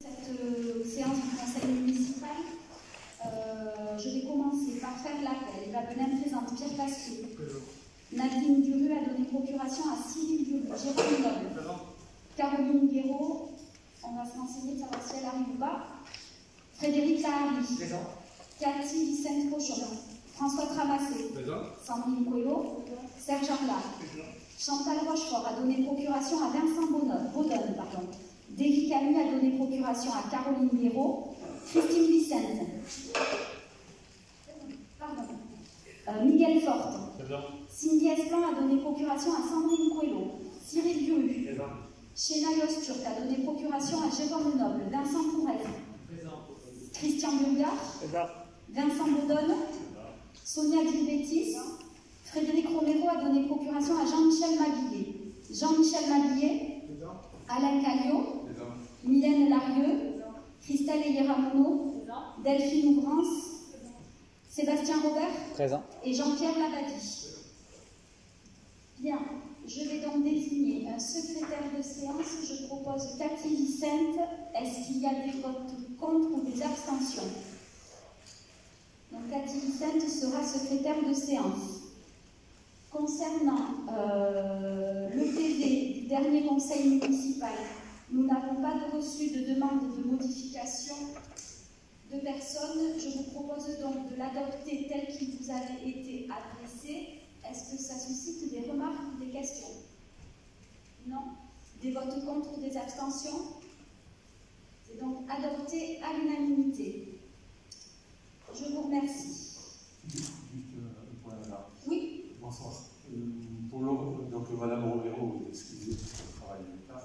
Cette séance du conseil municipal, je vais commencer par faire l'appel. La Benin présente Pierre Pasquier. Nadine Duru a donné procuration à Cyril Duru. Jérôme Noble. Caroline Guéraud, on va se renseigner de savoir si elle arrive ou pas. Frédéric Lahari. Cathy Vicente Cochon. François Tramassé. Sandrine Coelho. Serge Arlat. Chantal Rochefort a donné procuration à Vincent Baudonne. David Camus a donné procuration à Caroline Guéraud. Christine Vicente. Miguel Forte. Cindy Esplan a donné procuration à Sandrine Coelho. Cyril Duru. Shena Yosturk a donné procuration à Jérôme Noble. Vincent Pourret. Christian Burgard. Vincent Baudonne. Sonia Dilbétis. Frédéric Romero a donné procuration à Jean-Michel Maguillet. Jean-Michel Maguillet. Alain Caillot. Mylène Larieux. Christelle Eyeramono. Delphine Ouvrance. Sébastien Robert. Présent. Et Jean-Pierre Labadie. Bien, je vais donc désigner un secrétaire de séance. Je propose Cathy Vicente. Est-ce qu'il y a des votes contre ou des abstentions? Donc Cathy Vicente sera secrétaire de séance. Concernant le PV du dernier conseil municipal, nous n'avons pas reçu de demande de modification de personnes. Je vous propose donc de l'adopter tel qu'il vous avait été adressé. Est-ce que ça suscite des remarques ou des questions? Non. Des votes contre ou des abstentions? C'est donc adopté à l'unanimité. Je vous remercie. Juste un point là. Oui. Bonsoir. Donc Madame Romero, excusez pour le travail de l'État.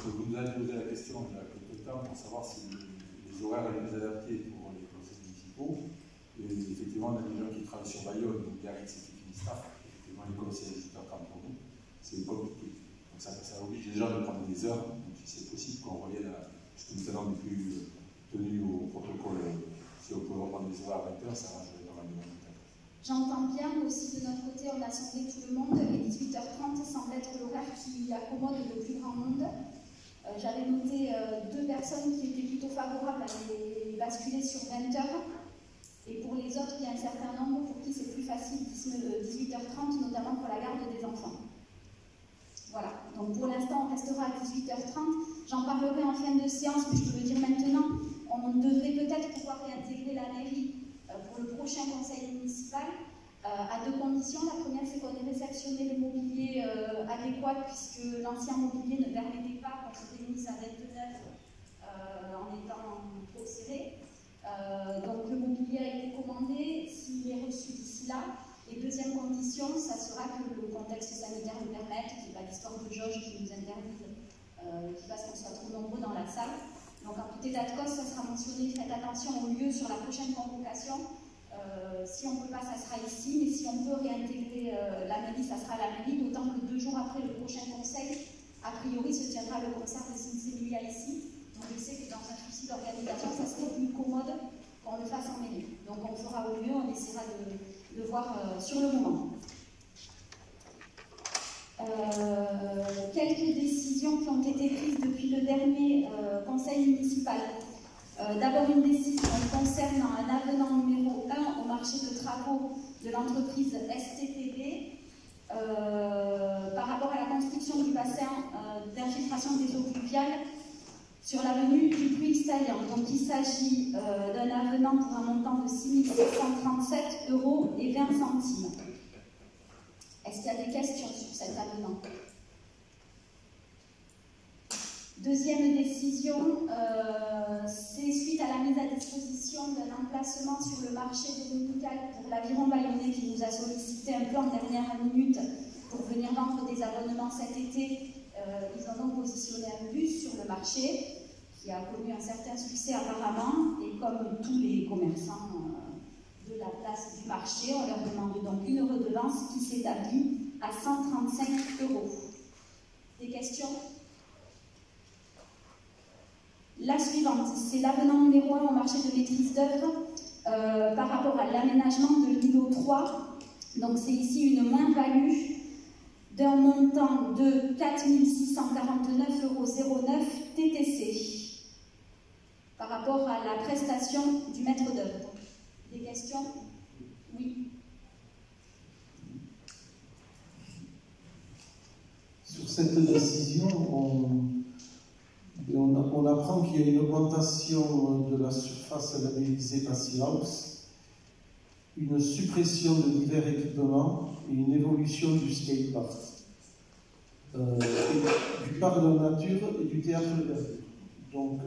Vous nous avez posé la question il y a quelques temps pour savoir si les horaires allaient nous adapter pour les conseils municipaux. Et effectivement, on a des gens qui travaillent sur Bayonne, donc Biarritz et Finistère. Effectivement, les conseils à 18h30 pour nous, c'est compliqué. Donc ça oblige les gens de prendre des heures. Donc si c'est possible qu'on revienne à. Parce que maintenant, on n'est plus tenu au protocole. Si on peut reprendre des horaires à 20h, ça arrangerait pas mal de monde. J'entends bien, mais aussi de notre côté, on a sondé tout le monde et 18h30 semble être l'horaire qui accommode le plus grand monde. J'avais noté 2 personnes qui étaient plutôt favorables à les basculer sur 20h. Et pour les autres, il y a un certain nombre pour qui c'est plus facile 18h30, notamment pour la garde des enfants. Voilà, donc pour l'instant, on restera à 18h30. J'en parlerai en fin de séance, mais je peux le dire maintenant. On devrait peut-être pouvoir réintégrer la mairie pour le prochain conseil municipal à 2 conditions. La première, c'est qu'on ait réceptionné le mobilier adéquat, puisque l'ancien mobilier ne permettait pas qu'on se réunisse à 29 en étant trop serré. Donc le mobilier a été commandé, s'il est reçu d'ici là. Et deuxième condition, ça sera que le contexte sanitaire le permette, qu'il n'y ait pas d'histoire de jauge qui nous interdise, qui fasse qu'on soit trop nombreux dans la salle. Donc en tout état de cause, ça sera mentionné, faites attention au lieu sur la prochaine convocation. Si on ne peut pas, ça sera ici, mais si on peut réintégrer la mairie, ça sera la mairie, d'autant que 2 jours après le prochain conseil, a priori, se tiendra le concert de Cynthia ici. Donc je sais que dans un souci d'organisation, ça serait plus commode qu'on le fasse en mairie. Donc on fera au mieux, on essaiera de voir sur le moment. Quelques décisions qui ont été prises depuis le dernier conseil municipal. D'abord une décision concernant un avenant numéro 1 au marché de travaux de l'entreprise STTB par rapport à la construction du bassin d'infiltration des eaux pluviales sur l'avenue du Puy-Saillant. Donc il s'agit d'un avenant pour un montant de 6 737,20 € et 20 centimes. Est-ce qu'il y a des questions sur cet avenant? Deuxième décision, c'est suite à la mise à disposition d'un emplacement sur le marché dominical pour l'Aviron Bayonnais qui nous a sollicité un peu en dernière minute pour venir vendre des abonnements cet été. Ils ont donc positionné un bus sur le marché qui a connu un certain succès apparemment, et comme tous les commerçants de la place du marché, on leur demande donc une redevance qui s'établit à 135 €. Des questions? La suivante, c'est l'avenant numéro 1 au marché de maîtrise d'œuvre par rapport à l'aménagement de l'îlot 3. Donc c'est ici une moins-value d'un montant de 4 649,09 € TTC. rapport à la prestation du maître d'œuvre. Des questions? Oui. Sur cette décision, on apprend qu'il y a une augmentation de la surface labellisée Passy House, une suppression de divers équipements et une évolution du skatepark, du parc de la nature et du théâtre de verdure. Donc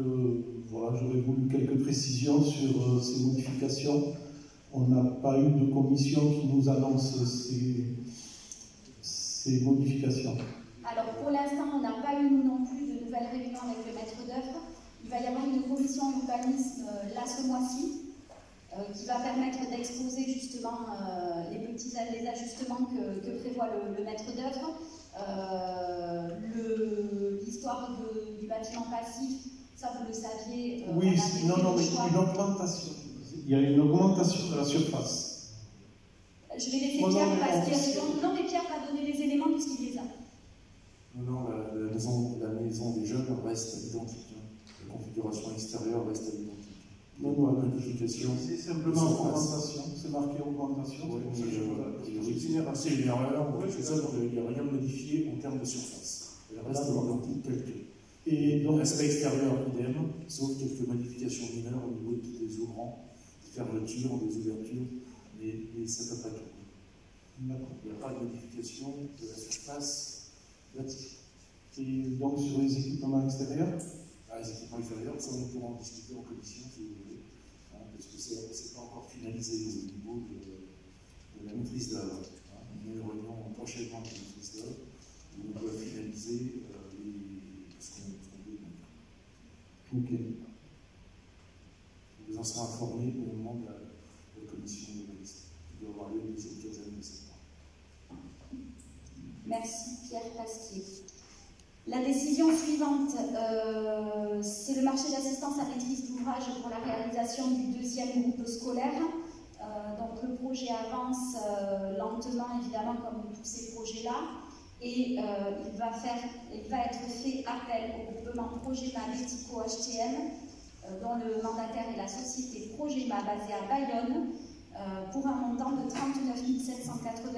voilà, j'aurais voulu quelques précisions sur ces modifications. On n'a pas eu de commission qui nous annonce ces modifications. Alors pour l'instant, on n'a pas eu nous non plus de nouvelles réunions avec le maître d'œuvre. Il va y avoir une commission urbanisme là ce mois-ci qui va permettre d'exposer justement les ajustements que prévoit le maître d'œuvre. L'histoire du bâtiment passif, ça vous le saviez. Oui, non, mais une augmentation. Il y a une augmentation de la surface. Je vais laisser Pierre Pasquier. Non, mais Pierre va donner les éléments puisqu'il les a. Non, la maison des jeunes reste identique. La configuration extérieure reste identique. Non, modification. C'est simplement augmentation. C'est marqué augmentation. C'est une erreur. Il n'y a rien de modifié en termes de surface. Elle reste identique telle que. Et donc, l'aspect extérieur, idem, sauf quelques modifications mineures au niveau des ouvrants, des fermetures, des ouvertures, mais ça ne fait pas tout. Il n'y a pas de modification de la surface bâtie. Et donc, sur les équipements extérieurs? Les équipements extérieurs, ça on pourra en discuter en commission si vous voulez, parce que ce n'est pas encore finalisé au niveau de la maîtrise d'œuvre. On a une réunion prochainement de la maîtrise d'œuvre où on doit finaliser ce qu'on veut. Ok. Vous en serez informés au moment de la commission urbaniste qui doit avoir lieu le deuxième quinzaine de septembre. Merci Pierre Pasquier. La décision suivante, c'est le marché d'assistance à maîtrise d'ouvrage pour la réalisation du deuxième groupe scolaire. Donc le projet avance lentement, évidemment, comme tous ces projets-là. Et il va être fait appel au groupement Progema Betico HTM, dont le mandataire est la société Progema basée à Bayonne, pour un montant de 39 780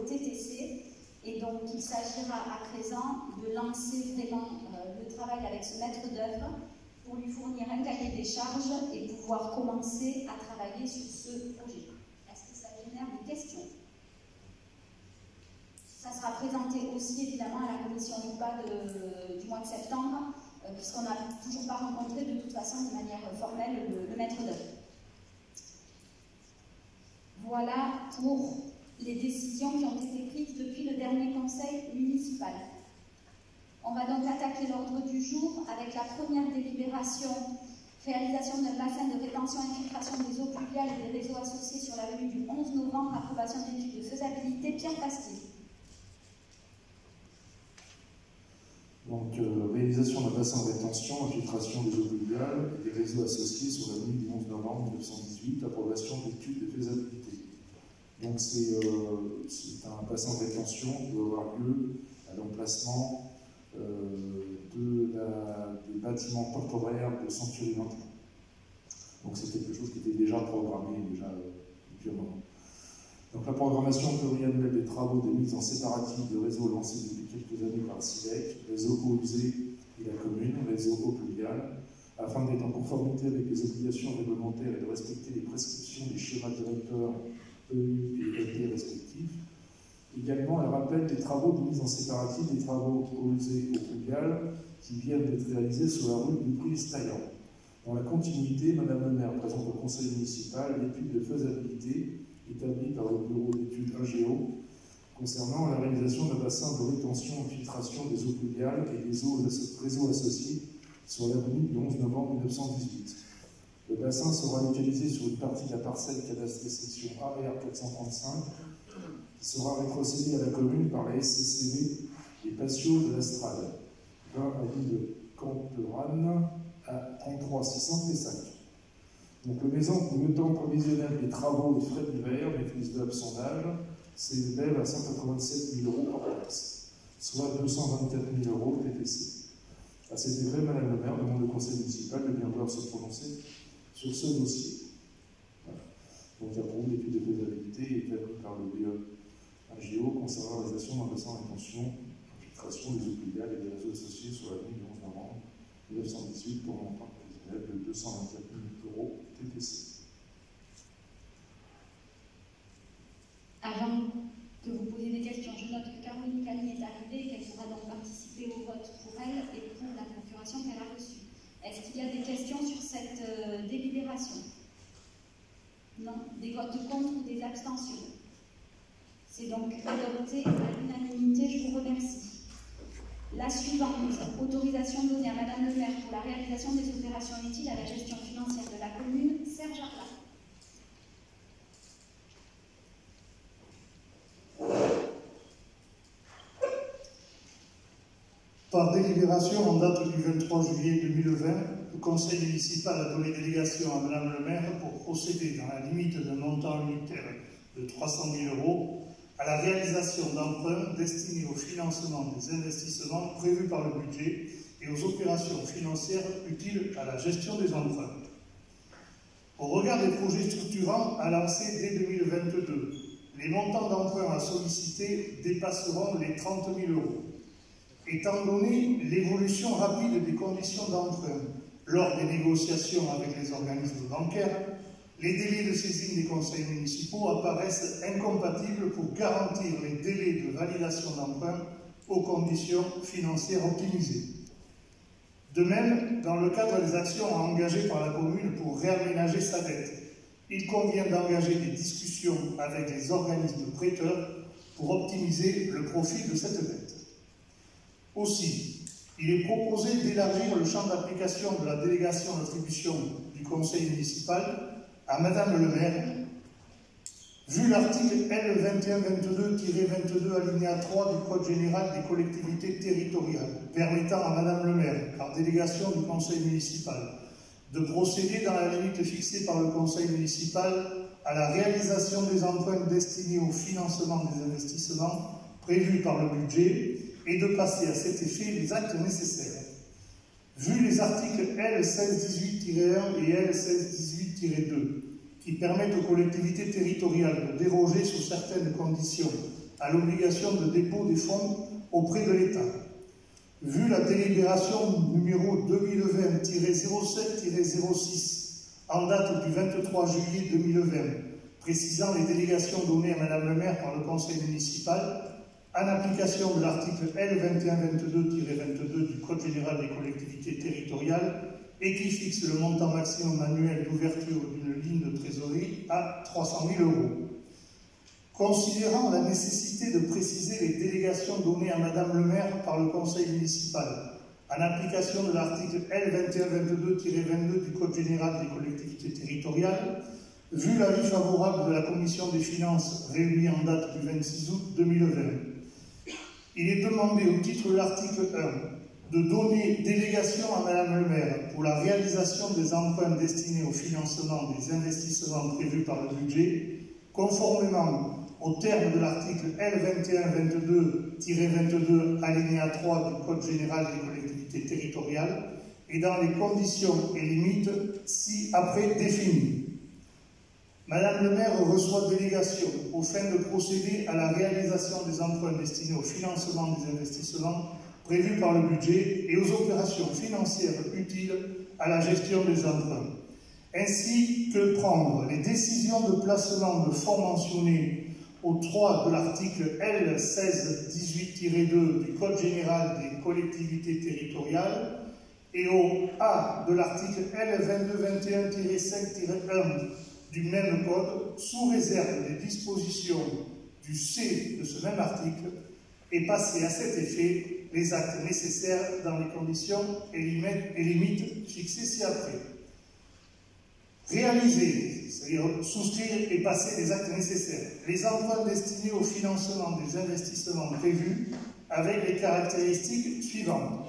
€ TTC. Et donc, il s'agira à présent de lancer vraiment le travail avec ce maître d'œuvre pour lui fournir un cahier des charges et pouvoir commencer à travailler sur ce projet. Est-ce que ça génère des questions? Ça sera présenté aussi évidemment à la commission UPA du mois de septembre, puisqu'on n'a toujours pas rencontré de toute façon de manière formelle le maître d'œuvre. Voilà pour les décisions qui ont été prises depuis le dernier conseil municipal. On va donc attaquer l'ordre du jour avec la première délibération, réalisation d'un bassin de rétention et infiltration des eaux pluviales et des réseaux associés sur l'avenue du 11 novembre, approbation d'études de faisabilité. Pierre Pasquier. Donc, réalisation d'un bassin de rétention, infiltration des eaux pluviales et des réseaux associés sur l'avenue du 11 novembre 1918, approbation d'études de faisabilité. Donc c'est un bassin de rétention qui doit avoir lieu à l'emplacement des bâtiments porte-horaires de Century-Vintin. Donc c'est quelque chose qui était déjà programmé depuis un moment. Donc la programmation pluriannuelle des travaux de mise en séparatif de réseaux lancés depuis quelques années par SILEC, réseau eau usée et la commune, réseau eau pluviale, afin d'être en conformité avec les obligations réglementaires et de respecter les prescriptions des schémas directeurs EU et ET respectifs. Également, elle rappelle les travaux de mise en séparatif des travaux eau usée et eau pluviale qui viennent d'être réalisés sur la rue du Prix-Staillant. Dans la continuité, Madame le maire présente au conseil municipal l'étude de faisabilité établie par le bureau d'études AGEO concernant la réalisation d'un bassin de rétention et filtration des eaux pluviales et des réseaux associés sur l'avenue du 11 novembre 1918. Le bassin sera localisé sur une partie de la parcelle cadastrée section AR 435 qui sera rétrocédée à la commune par la SCCV et Patio de l'Astrade, 20 avenue de Camperane à 33 600 Pessac. Donc le montant provisionnel des travaux et frais d'hiver, maîtrise d'œuvre sondage, s'élève à 187 000 € par place, soit 224 000 € TTC. À cet effet, Madame le maire demande au conseil municipal de bien vouloir doivent se prononcer sur ce dossier. Voilà. Donc j'approuve l'étude de faisabilité établie par le BE-AGO concernant la réalisation d'un bassin d'intention, infiltration des eaux pluviales et des réseaux associés sur la ligne du 11 novembre 1918 pour un montant prévisionnel de 224 000 € TTC. Avant que vous posiez des questions, je note que Caroline Cagny est arrivée et qu'elle pourra donc participer au vote pour elle et pour la procuration qu'elle a reçue. Est-ce qu'il y a des questions sur cette délibération? Non. Des votes contre ou des abstentions? C'est donc adopté à l'unanimité, je vous remercie. La suivante, autorisation donnée à Madame le maire pour la réalisation des opérations utiles à la gestion financière de la commune, Serge Arlat. Par délibération en date du 23 juillet 2020, le conseil municipal a donné délégation à Madame le maire pour procéder, dans la limite d'un montant unitaire de 300 000 € à la réalisation d'emprunts destinés au financement des investissements prévus par le budget et aux opérations financières utiles à la gestion des emprunts. Au regard des projets structurants à lancer dès 2022, les montants d'emprunts à solliciter dépasseront les 30 000 €. Étant donné l'évolution rapide des conditions d'emprunt lors des négociations avec les organismes bancaires, les délais de saisine des conseils municipaux apparaissent incompatibles pour garantir les délais de validation d'emprunt aux conditions financières optimisées. De même, dans le cadre des actions engagées par la commune pour réaménager sa dette, il convient d'engager des discussions avec les organismes prêteurs pour optimiser le profit de cette dette. Aussi, il est proposé d'élargir le champ d'application de la délégation d'attribution du conseil municipal à Madame le maire, vu l'article L2122-22 alinéa 3 du Code général des collectivités territoriales, permettant à Madame le maire, par délégation du conseil municipal, de procéder dans la limite fixée par le conseil municipal à la réalisation des emprunts destinés au financement des investissements prévus par le budget et de passer à cet effet les actes nécessaires. Vu les articles L1618-1 et L1618-2, qui permettent aux collectivités territoriales de déroger sous certaines conditions à l'obligation de dépôt des fonds auprès de l'État. Vu la délibération numéro 2020-07-06 en date du 23 juillet 2020, précisant les délégations données à Madame le maire par le conseil municipal, en application de l'article L2122-22 du Code général des collectivités territoriales et qui fixe le montant maximum annuel d'ouverture d'une ligne de trésorerie à 300 000 €. Considérant la nécessité de préciser les délégations données à Madame le maire par le conseil municipal, en application de l'article L2122-22 du Code général des collectivités territoriales, vu l'avis favorable de la Commission des finances réunie en date du 26 août 2020, il est demandé au titre de l'article 1 de donner délégation à Madame le maire pour la réalisation des emprunts destinés au financement des investissements prévus par le budget, conformément au terme de l'article L2122-22 alinéa 3 du Code général des collectivités territoriales et dans les conditions et limites ci-après définies. Madame le maire reçoit délégation au fin de procéder à la réalisation des emprunts destinés au financement des investissements prévus par le budget et aux opérations financières utiles à la gestion des emprunts, ainsi que prendre les décisions de placement de fonds mentionnés au 3 de l'article L1618-2 du Code général des collectivités territoriales et au A de l'article L2221-5-1 du même code, sous réserve des dispositions du C de ce même article, et passer à cet effet les actes nécessaires dans les conditions et limites fixées ci-après. Réaliser, c'est-à-dire souscrire et passer les actes nécessaires, les emprunts destinés au financement des investissements prévus avec les caractéristiques suivantes.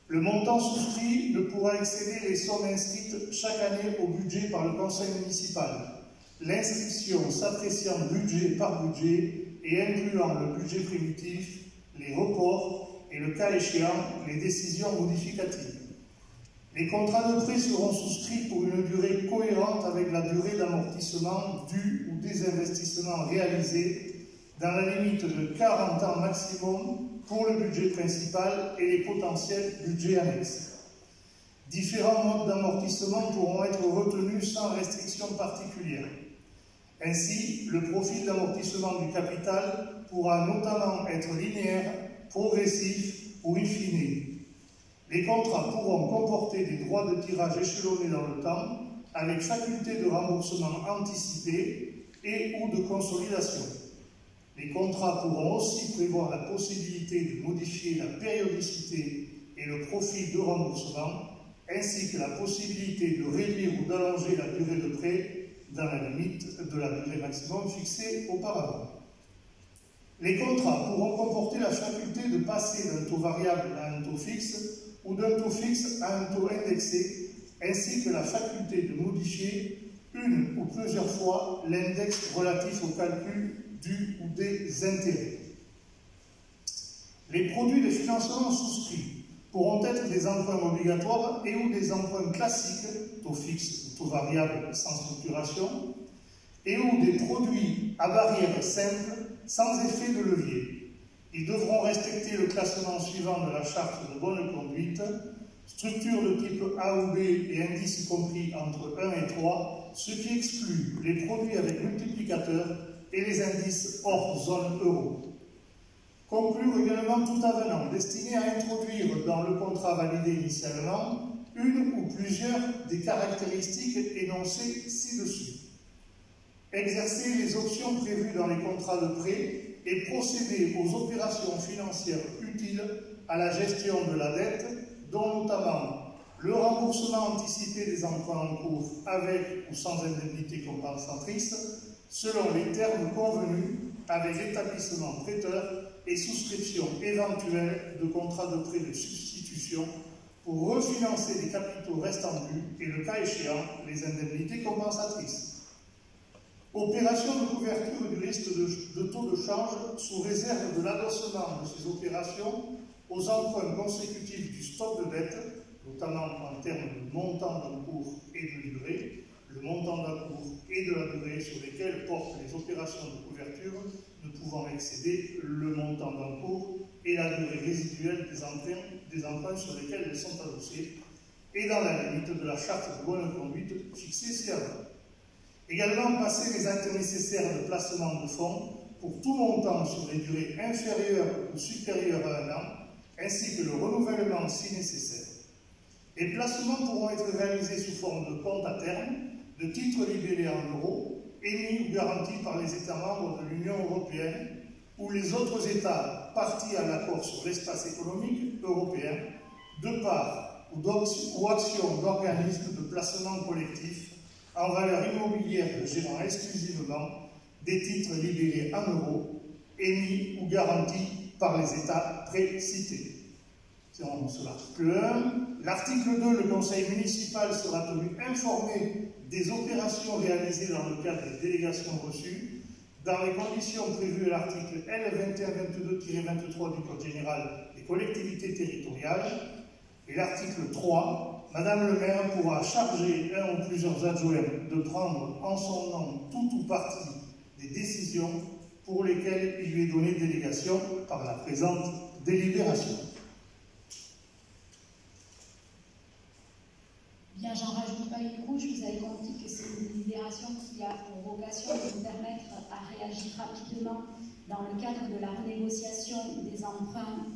Le montant souscrit ne pourra excéder les sommes inscrites chaque année au budget par le conseil municipal. L'inscription s'appréciant budget par budget et incluant le budget primitif, les reports et, le cas échéant, les décisions modificatives. Les contrats de prêt seront souscrits pour une durée cohérente avec la durée d'amortissement du ou des investissements réalisés dans la limite de 40 ans maximum pour le budget principal et les potentiels budgets annexes. Différents modes d'amortissement pourront être retenus sans restriction particulière. Ainsi, le profil d'amortissement du capital pourra notamment être linéaire, progressif ou in fine. Les contrats pourront comporter des droits de tirage échelonnés dans le temps, avec faculté de remboursement anticipé et ou de consolidation. Les contrats pourront aussi prévoir la possibilité de modifier la périodicité et le profil de remboursement, ainsi que la possibilité de réduire ou d'allonger la durée de prêt dans la limite de la durée maximum fixée auparavant. Les contrats pourront comporter la faculté de passer d'un taux variable à un taux fixe ou d'un taux fixe à un taux indexé, ainsi que la faculté de modifier une ou plusieurs fois l'index relatif au calcul du ou des intérêts. Les produits de financement souscrits pourront être des emprunts obligatoires et ou des emprunts classiques, taux fixe ou taux variable sans structuration, et ou des produits à barrière simple sans effet de levier. Ils devront respecter le classement suivant de la charte de bonne conduite, structure de type A ou B et indice compris entre 1 et 3, ce qui exclut les produits avec multiplicateur et les indices hors zone euro. Conclure également tout avenant destiné à introduire dans le contrat validé initialement une ou plusieurs des caractéristiques énoncées ci-dessus. Exercer les options prévues dans les contrats de prêt et procéder aux opérations financières utiles à la gestion de la dette, dont notamment le remboursement anticipé des emprunts en cours avec ou sans indemnité compensatrice, selon les termes convenus avec l'établissement prêteur et souscription éventuelle de contrats de prêt de substitution pour refinancer les capitaux restants dus et, le cas échéant, les indemnités compensatrices. Opération de couverture du risque de taux de change sous réserve de l'adossement de ces opérations aux emprunts consécutifs du stock de dette, notamment en termes de montant d'encours et de durée, le montant d'encours et de la durée sur lesquels portent les opérations de couverture ne pouvant excéder le montant d'encours et la durée résiduelle des emprunts sur lesquels elles sont adossées, et dans la limite de la charte de bonne conduite fixée ci-avant. Également, passer les actes nécessaires de placement de fonds pour tout montant sur des durées inférieures ou supérieures à 1 an, ainsi que le renouvellement si nécessaire. Les placements pourront être réalisés sous forme de compte à terme, de titres libellés en euros, émis ou garantis par les États membres de l'Union européenne ou les autres États partis à l'accord sur l'espace économique européen, de part ou actions d'organismes de placement collectif en valeur immobilière gérant exclusivement des titres libellés en euros, émis ou garantis par les États précités. C'est l'article 1. L'article 2, le conseil municipal sera tenu informé des opérations réalisées dans le cadre des délégations reçues, dans les conditions prévues à l'article L 2122-23 du Code général des collectivités territoriales. Et l'article 3, Madame le maire pourra charger un ou plusieurs adjoints de prendre en son nom tout ou partie des décisions pour lesquelles il lui est donné délégation par la présente délibération. Bien, j'en rajoute pas une couche, vous avez compris que c'est une délibération qui a pour vocation de nous permettre à réagir rapidement dans le cadre de la renégociation des emprunts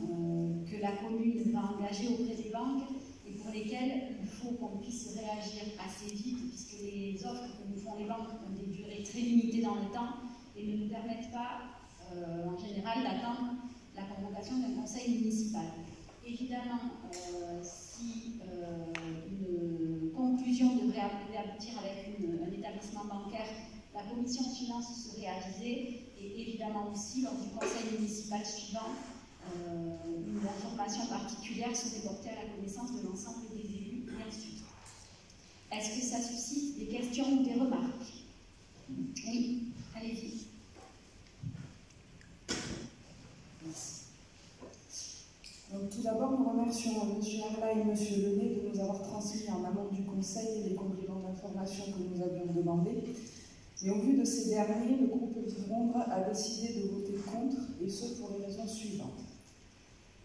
que la commune va engager auprès des banques et pour lesquels il faut qu'on puisse réagir assez vite puisque les offres que nous font les banques ont des durées très limitées dans le temps et ne nous permettent pas en général d'attendre la convocation d'un conseil municipal. Évidemment, si une conclusion devrait aboutir avec un établissement bancaire, la commission de finances serait avisée et évidemment aussi lors du conseil municipal suivant, une information particulière serait portée à la connaissance de l'ensemble des élus et ainsi de suite. Est-ce que ça suscite des questions ou des remarques? Oui, allez-y. Donc, tout d'abord, nous remercions M. Arla et M. Lenné de nous avoir transmis en amont du Conseil les compléments d'information que nous avions demandés. Mais au vu de ces derniers, le groupe Vivre a décidé de voter contre, et ce pour les raisons suivantes.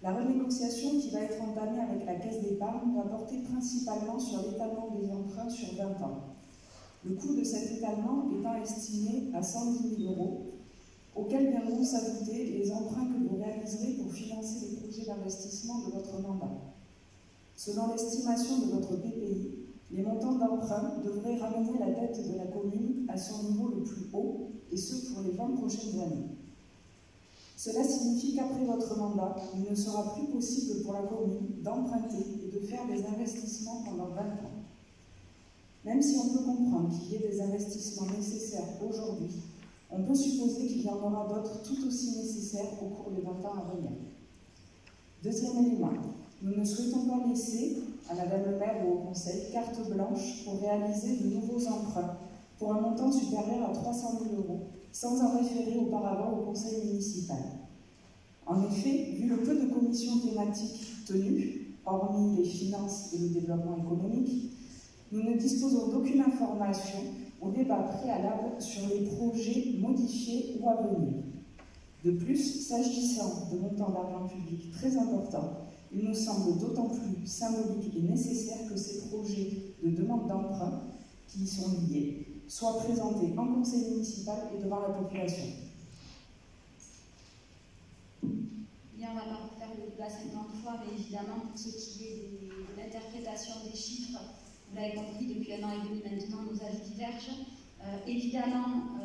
La renégociation qui va être entamée avec la Caisse d'épargne va porter principalement sur l'étalement des emprunts sur 20 ans. Le coût de cet étalement étant estimé à 110 000 €, auxquels viendront s'ajouter les emprunts que vous réaliserez pour financer les projets d'investissement de votre mandat. Selon l'estimation de votre BPI, les montants d'emprunt devraient ramener la dette de la commune à son niveau le plus haut, et ce pour les 20 prochaines années. Cela signifie qu'après votre mandat, il ne sera plus possible pour la commune d'emprunter et de faire des investissements pendant 20 ans. Même si on peut comprendre qu'il y ait des investissements nécessaires aujourd'hui, on peut supposer qu'il y en aura d'autres tout aussi nécessaires au cours des 20 ans à venir. Deuxième élément, nous ne souhaitons pas laisser à Madame le maire ou au Conseil carte blanche pour réaliser de nouveaux emprunts pour un montant supérieur à 300 000 €, sans en référer auparavant au Conseil municipal. En effet, vu le peu de commissions thématiques tenues, hormis les finances et le développement économique, nous ne disposons d'aucune information au débat préalable sur les projets modifiés ou à venir. De plus, s'agissant de montants d'argent public très importants, il nous semble d'autant plus symbolique et nécessaire que ces projets de demande d'emprunt qui y sont liés soient présentés en conseil municipal et devant la population. Bien, on ne va pas refaire le débat 50 fois, mais évidemment, pour ce qui est de l'interprétation des chiffres, vous l'avez compris, depuis 1 an et demi maintenant, nos avis divergent. Évidemment,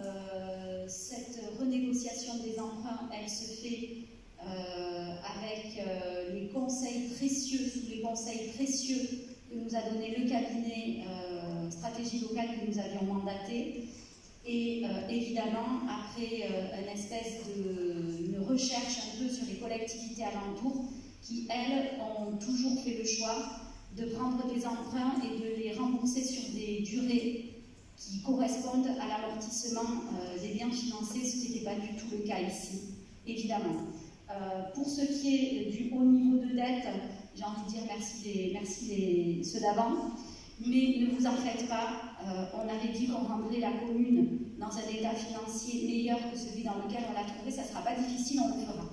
cette renégociation des emprunts, elle se fait avec les conseils précieux, sous les conseils précieux que nous a donné le cabinet stratégie locale que nous avions mandaté. Et évidemment, après une espèce de recherche un peu sur les collectivités alentours qui, elles, ont toujours fait le choix de prendre des emprunts et de les rembourser sur des durées qui correspondent à l'amortissement des biens financés, ce qui n'était pas du tout le cas ici, évidemment. Pour ce qui est du haut niveau de dette, j'ai envie de dire merci ceux d'avant, mais ne vous en faites pas, on avait dit qu'on rendrait la commune dans un état financier meilleur que celui dans lequel on l'a trouvé, ça ne sera pas difficile, on le fera.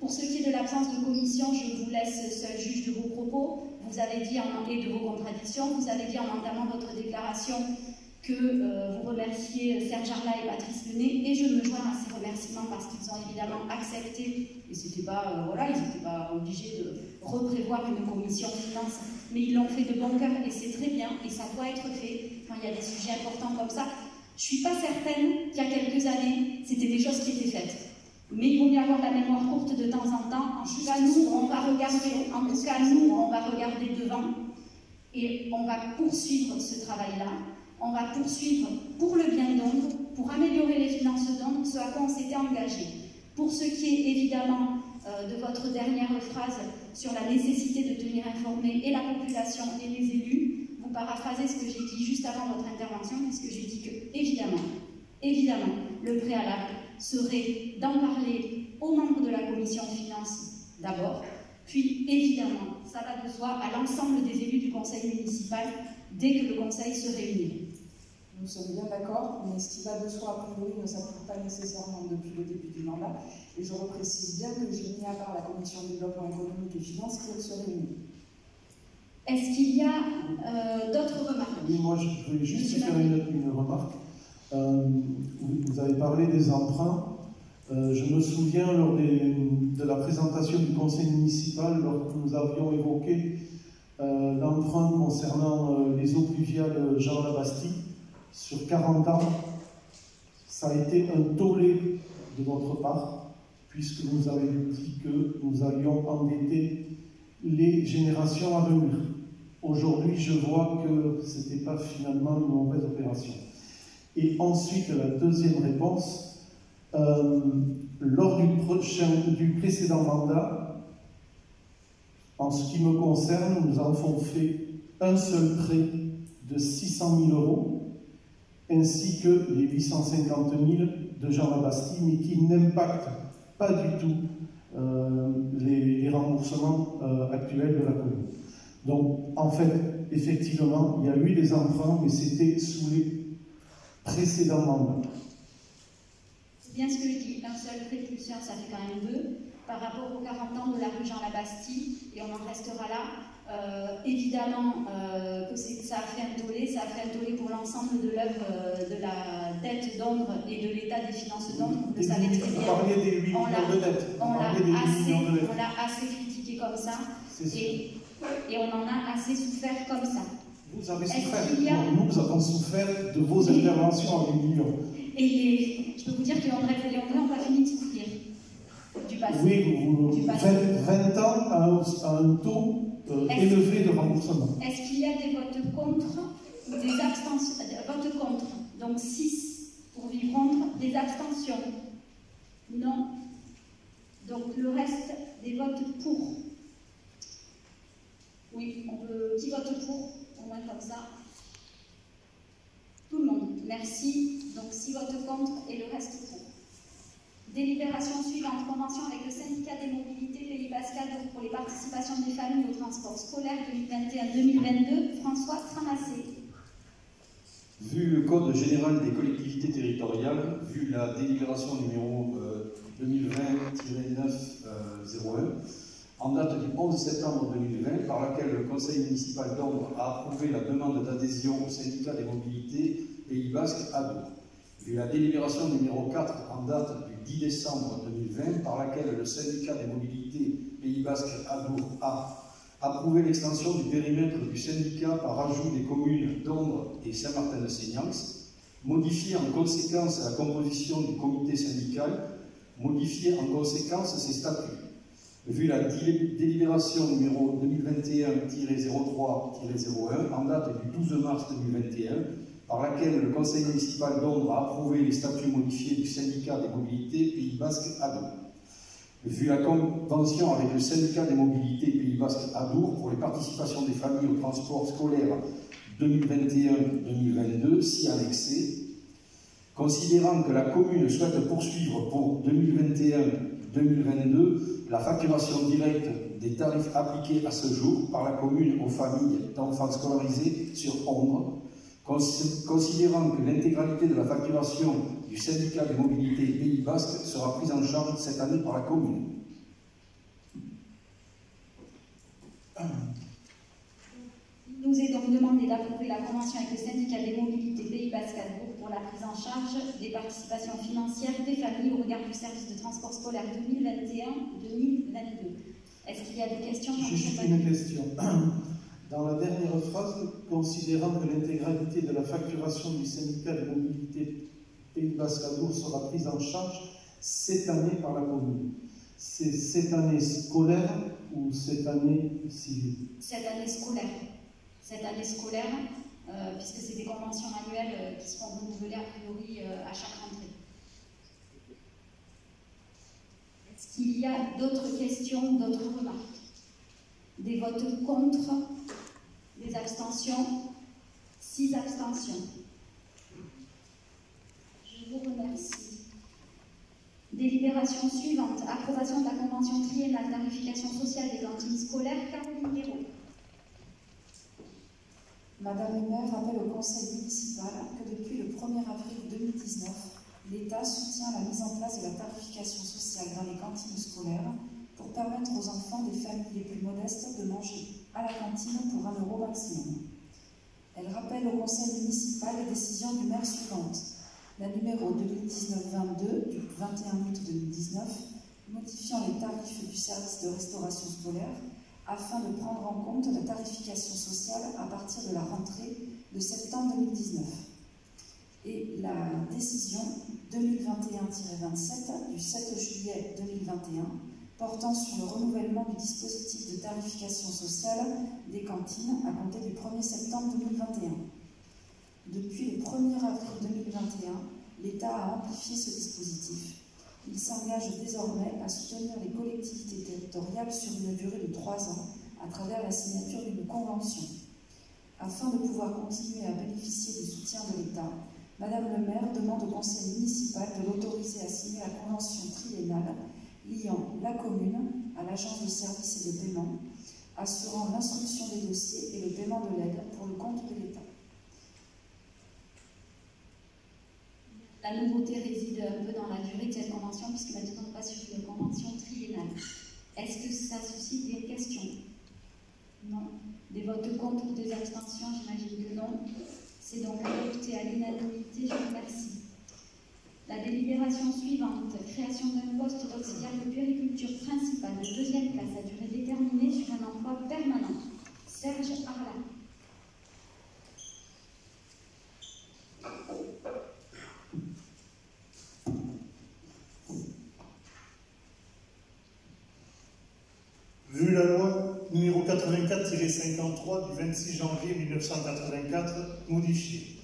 Pour ce qui est de l'absence de commission, je vous laisse seul juge de vos propos. Vous avez dit, et de vos contradictions, vous avez dit en entamant votre déclaration que vous remerciez Serge Arla et Patrice Lenné, et je me joins à ces remerciements parce qu'ils ont évidemment accepté, et c'était pas, voilà, ils n'étaient pas obligés de reprévoir une commission finance, mais ils l'ont fait de bon cœur, et c'est très bien, et ça doit être fait quand il y a des sujets importants comme ça. Je ne suis pas certaine qu'il y a quelques années, c'était des choses qui étaient faites. Mais il vaut mieux avoir la mémoire courte de temps en temps. En tout cas, nous, on va regarder devant et on va poursuivre ce travail-là. On va poursuivre pour le bien d'Ondres, pour améliorer les finances d'Ondres, ce à quoi on s'était engagé. Pour ce qui est évidemment de votre dernière phrase sur la nécessité de tenir informés et la population et les élus, vous paraphrasez ce que j'ai dit juste avant votre intervention, puisque j'ai dit que, évidemment, le préalable serait d'en parler aux membres de la commission finances d'abord, puis évidemment, ça va de soi, à l'ensemble des élus du conseil municipal dès que le conseil se réunit. Nous sommes bien d'accord, mais ce qui va de soi, a priori, ne s'applique pas nécessairement depuis le début du mandat, et je reprécise bien que j'ai mis à part la commission développement économique et finances qui se réunit. Est-ce qu'il y a d'autres remarques? Oui, moi je voulais juste faire une remarque. Vous avez parlé des emprunts. Je me souviens lors de la présentation du conseil municipal, lorsque nous avions évoqué l'emprunt concernant les eaux pluviales Jean Labastille, sur 40 ans, ça a été un tollé de votre part, puisque vous avez dit que nous allions endetter les générations à venir. Aujourd'hui, je vois que ce n'était pas finalement une mauvaise opération. Et ensuite, la deuxième réponse, lors du précédent mandat, en ce qui me concerne, nous avons fait un seul prêt de 600 000 €, ainsi que les 850 000 de Jean Labastille, mais qui n'impactent pas du tout les remboursements actuels de la commune. Donc, en fait, effectivement, il y a eu des emprunts, mais c'était sous les précédents mandats. C'est bien ce que je dis, un seul précurseur, ça fait quand même 2, par rapport aux 40 ans de la rue Jean-Labastille, et on en restera là. Évidemment que ça a fait un tollé pour l'ensemble de l'œuvre de la dette d'Ondres et de l'état des finances d'Ondres. Vous le savez très bien. On parlait des 8 millions de dettes. On l'a assez critiqué comme ça, et on en a assez souffert comme ça. Vous avez souffert. Nous avons souffert de vos interventions en 8 millions. Et je peux vous dire que André et Léandré n'ont pas fini de souffrir du passé. Oui, 20 ans à un taux élevé de remboursement. Est-ce qu'il y a des votes contre ou des abstentions? Votes contre, donc 6 pour Vivre, des abstentions? Non. Donc le reste des votes pour. Oui, on peut. Qui vote pour? Au moins comme ça. Tout le monde. Merci. Donc 6 votes contre et le reste pour. Délibération suivante, convention avec le syndicat des mobilités Pays Basque Adour pour les participations des familles au transport scolaire 2021-2022. François Tramassé. Vu le Code général des collectivités territoriales, vu la délibération numéro 2020-901, en date du 11 septembre 2020, par laquelle le Conseil municipal d'Ondres a approuvé la demande d'adhésion au syndicat des mobilités Pays Basque Adour. Vu la délibération numéro 4 en date du 10 décembre 2020, par laquelle le syndicat des mobilités Pays Basque Adour a approuvé l'extension du périmètre du syndicat par ajout des communes d'Ondres et Saint-Martin-de-Seignanx, modifié en conséquence la composition du comité syndical, modifié en conséquence ses statuts. Vu la délibération numéro 2021-03-01 en date du 12 mars 2021, par laquelle le Conseil municipal d'Ondres a approuvé les statuts modifiés du syndicat des mobilités Pays Basque Adour. Vu la convention avec le syndicat des mobilités Pays Basque Adour pour les participations des familles au transport scolaire 2021-2022, si annexé, considérant que la commune souhaite poursuivre pour 2021-2022 la facturation directe des tarifs appliqués à ce jour par la commune aux familles d'enfants scolarisés sur Ondres, considérant que l'intégralité de la facturation du syndicat des mobilités Pays Basque sera prise en charge cette année par la commune. Il nous est donc demandé d'approuver la convention avec le syndicat des mobilités Pays Basque Adour pour la prise en charge des participations financières des familles au regard du service de transport scolaire 2021-2022. Est-ce qu'il y a des questions? Juste une question. Dans la dernière phrase, considérant que l'intégralité de la facturation du syndicat de mobilité Pays Basque Adour sera prise en charge cette année par la commune, c'est cette année scolaire ou cette année civile? Cette année scolaire. Cette année scolaire, puisque c'est des conventions annuelles qui seront renouvelées a priori à chaque rentrée. Est-ce qu'il y a d'autres questions, d'autres remarques? Des votes contre? Des abstentions? 6 abstentions. Je vous remercie. Délibération suivante. Approbation de la convention triennale tarification sociale des cantines scolaires. Caroline Guéraud. Madame le maire rappelle au conseil municipal que depuis le 1er avril 2019, l'État soutient la mise en place de la tarification sociale dans les cantines scolaires pour permettre aux enfants des familles les plus modestes de manger à la cantine pour 1 € maximum. Elle rappelle au conseil municipal les décisions du maire suivantes. La numéro 2019-22 du 21 août 2019, modifiant les tarifs du service de restauration scolaire afin de prendre en compte la tarification sociale à partir de la rentrée de septembre 2019. Et la décision 2021-27 du 7 juillet 2021 portant sur le renouvellement du dispositif de tarification sociale des cantines à compter du 1er septembre 2021. Depuis le 1er avril 2021, l'État a amplifié ce dispositif. Il s'engage désormais à soutenir les collectivités territoriales sur une durée de 3 ans à travers la signature d'une convention. Afin de pouvoir continuer à bénéficier du soutien de l'État, Madame le maire demande au conseil municipal de l'autoriser à signer la convention triennale liant la commune à l'agence de services et de paiement, assurant l'instruction des dossiers et le paiement de l'aide pour le compte de l'État. La nouveauté réside un peu dans la durée de cette convention, puisque maintenant on passe sur une convention triennale. Est-ce que ça suscite des questions? Non. Des votes contre ou des abstentions? J'imagine que non. C'est donc adopté à l'unanimité. Je vous remercie. La délibération suivante, création d'un poste d'auxiliaire de puériculture principal de deuxième classe à durée déterminée sur un emploi permanent. Serge Arla. Vu la loi numéro 84-53 du 26 janvier 1984 modifiée,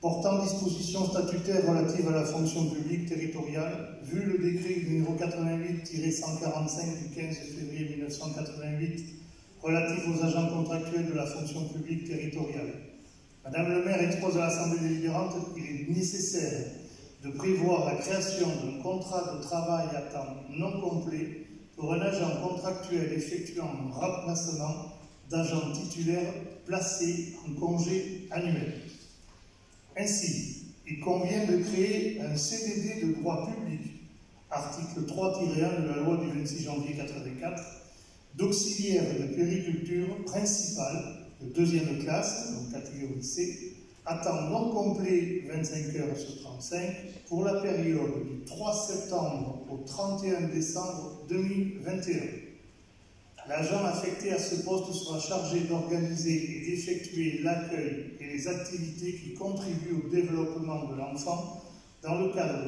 portant dispositions statutaires relatives à la fonction publique territoriale, vu le décret numéro 88-145 du 15 février 1988 relatif aux agents contractuels de la fonction publique territoriale. Madame le maire expose à l'Assemblée délibérante qu'il est nécessaire de prévoir la création d'un contrat de travail à temps non complet pour un agent contractuel effectuant un remplacement d'agents titulaires placés en congé annuel. Ainsi, il convient de créer un CDD de droit public, article 3-1 de la loi du 26 janvier 1984, d'auxiliaire de puériculture principale de deuxième classe, donc catégorie C, à temps non complet 25 heures sur 35, pour la période du 3 septembre au 31 décembre 2021. L'agent affecté à ce poste sera chargé d'organiser et d'effectuer l'accueil et les activités qui contribuent au développement de l'enfant dans le cadre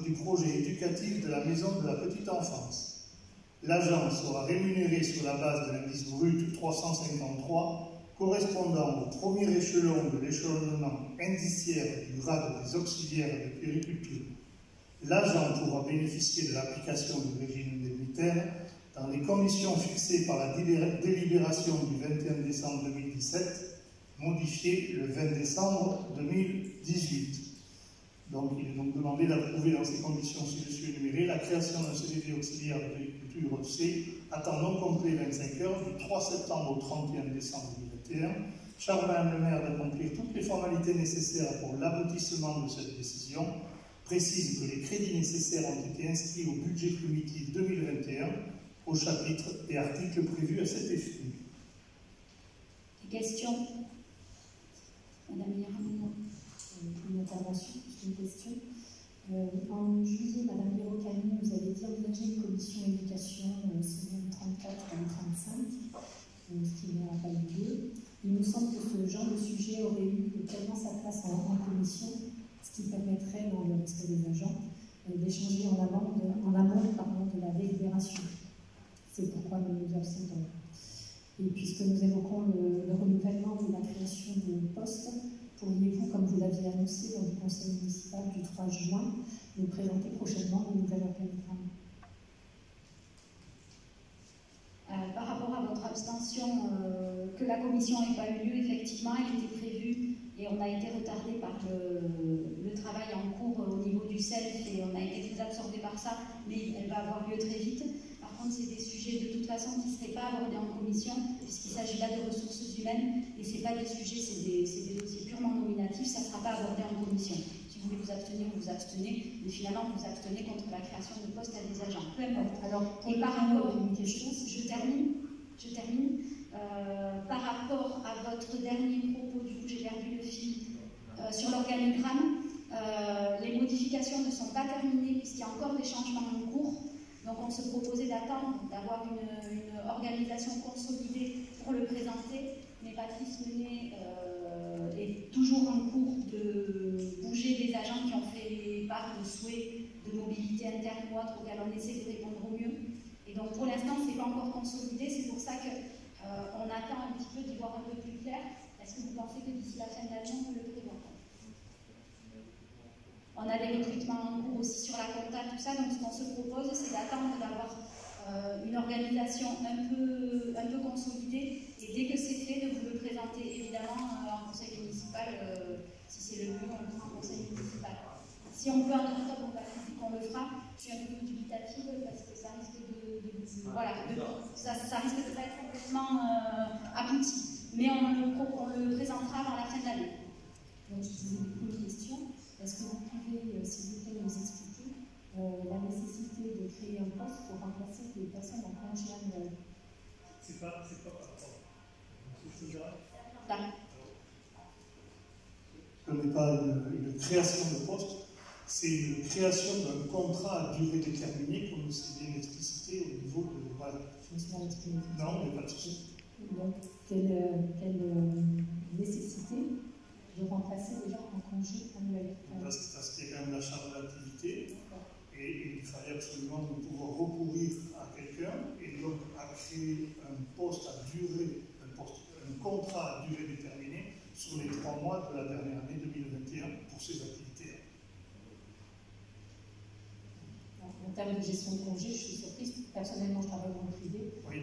du projet éducatif de la maison de la petite enfance. L'agent sera rémunéré sur la base de l'indice brut 353 correspondant au premier échelon de l'échelonnement indiciaire du grade des auxiliaires de puériculture. L'agent pourra bénéficier de l'application du régime indemnitaire dans les conditions fixées par la délibération du 21 décembre 2017, modifiée le 20 décembre 2018. Donc, il est donc demandé d'approuver dans ces conditions ci-dessus énumérées la création d'un CDD auxiliaire de puériculture C à temps non complet 25 heures du 3 septembre au 31 décembre 2021. Charge Madame le maire d'accomplir toutes les formalités nécessaires pour l'aboutissement de cette décision. Précise que les crédits nécessaires ont été inscrits au budget primitif 2021 au chapitre et articles prévus à cet effet. Des questions? Madame Miramon. Une intervention, une question. En juillet, Madame Birocani nous avait dit envisager une commission éducation semaine 34 et 35, ce qui n'aura pas eu lieu. Il nous semble que ce genre de sujet aurait eu pleinement sa place en commission, ce qui permettrait, dans le respect des agents, d'échanger en amont de la délibération. C'est pourquoi nous nous absentons. Et puisque nous évoquons le renouvellement de la création de postes, pourriez-vous, comme vous l'aviez annoncé dans le conseil municipal du 3 juin, nous présenter prochainement le nouvel organigramme? Par rapport à votre abstention, que la commission n'ait pas eu lieu, effectivement, elle était prévue et on a été retardé par le travail en cours au niveau du CELF et on a été très absorbé par ça, mais elle va avoir lieu très vite. Par contre, c'est des sujets de toute façon qui ne seraient pas abordés en commission, puisqu'il s'agit là de ressources humaines, et ce n'est pas des sujets, c'est des dossiers purement nominatifs, ça ne sera pas abordé en commission. Si vous voulez vous abstenir, vous vous abstenez, mais finalement vous vous abstenez contre la création de postes à des agents. Peu importe. Alors, et par rapport, je termine. Par rapport à votre dernier propos, du coup j'ai perdu le fil, sur l'organigramme, les modifications ne sont pas terminées puisqu'il y a encore des changements en cours. Donc on se proposait d'attendre, d'avoir une organisation consolidée pour le présenter, mais Patrice Menet est toujours en cours de bouger des agents qui ont fait part de souhaits de mobilité interne ou autre, auxquels on essaie de répondre au mieux. Et donc pour l'instant, ce n'est pas encore consolidé, c'est pour ça qu'on attend un petit peu d'y voir un peu plus clair. Est-ce que vous pensez que d'ici la fin de l'année, on peut le prévoir? On a des recrutements en cours aussi sur la compta, tout ça, donc ce qu'on se propose, c'est d'attendre d'avoir une organisation un peu consolidée, et dès que c'est fait, de vous le présenter évidemment en conseil municipal, si c'est le mieux, on le fera en conseil municipal. Si on peut en octobre, on le fera, Je suis un peu dubitative parce que ça risque ça risque de pas être complètement abouti. Mais on le présentera avant la fin de l'année. Donc, je disais une question. Est-ce que vous pouvez, s'il vous plaît, nous expliquer la nécessité de créer un poste pour remplacer les personnes en congé annuel? C'est pas Ce n'est pas une création de poste, c'est une création d'un contrat à durée déterminée, comme c'est bien explicité au niveau de... Voilà. Je me suis mal exprimée. Non, mais pas de souci. Donc, quelle nécessité de remplacer les gens en congé annuel? Parce qu'il y a quand même la charge d'activité, et il fallait absolument pouvoir recourir à quelqu'un, et donc à créer un poste à durée, un contrat à durée déterminée sur les 3 mois de la dernière année 2021 pour ces activités. En termes de gestion de congé, je suis surprise. Personnellement, je travaille dans le privé. Oui.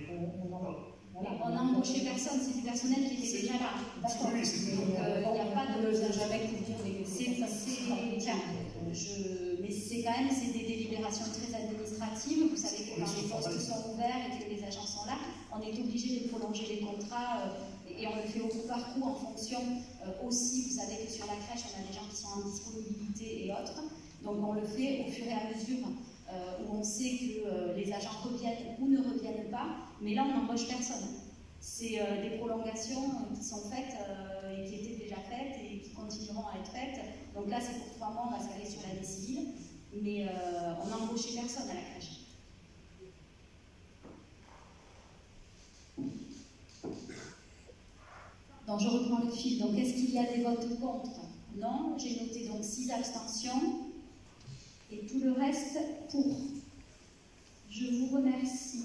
On n'a embauché personne, c'est du personnel qui était déjà là. D'accord. Oui, c'est donc il n'y a pas de... jamais couvrir les mais c'est quand même des délibérations très administratives. Vous savez que quand les postes sont ouverts et que les agents sont là, on est obligé de prolonger les contrats et on le fait au coup par coup en fonction aussi. Vous savez que sur la crèche, on a des gens qui sont en disponibilité et autres. Donc on le fait au fur et à mesure où on sait que les agents reviennent ou ne reviennent pas. Mais là, on n'embauche personne. C'est des prolongations qui sont faites et qui étaient déjà faites et qui continueront à être faites. Donc là, c'est pour 3 mois, on va se caler sur l'année civile. Mais on n'a embauché personne à la crèche. Donc je reprends le fil. Donc est-ce qu'il y a des votes contre? Non. J'ai noté donc 6 abstentions et tout le reste pour. Je vous remercie.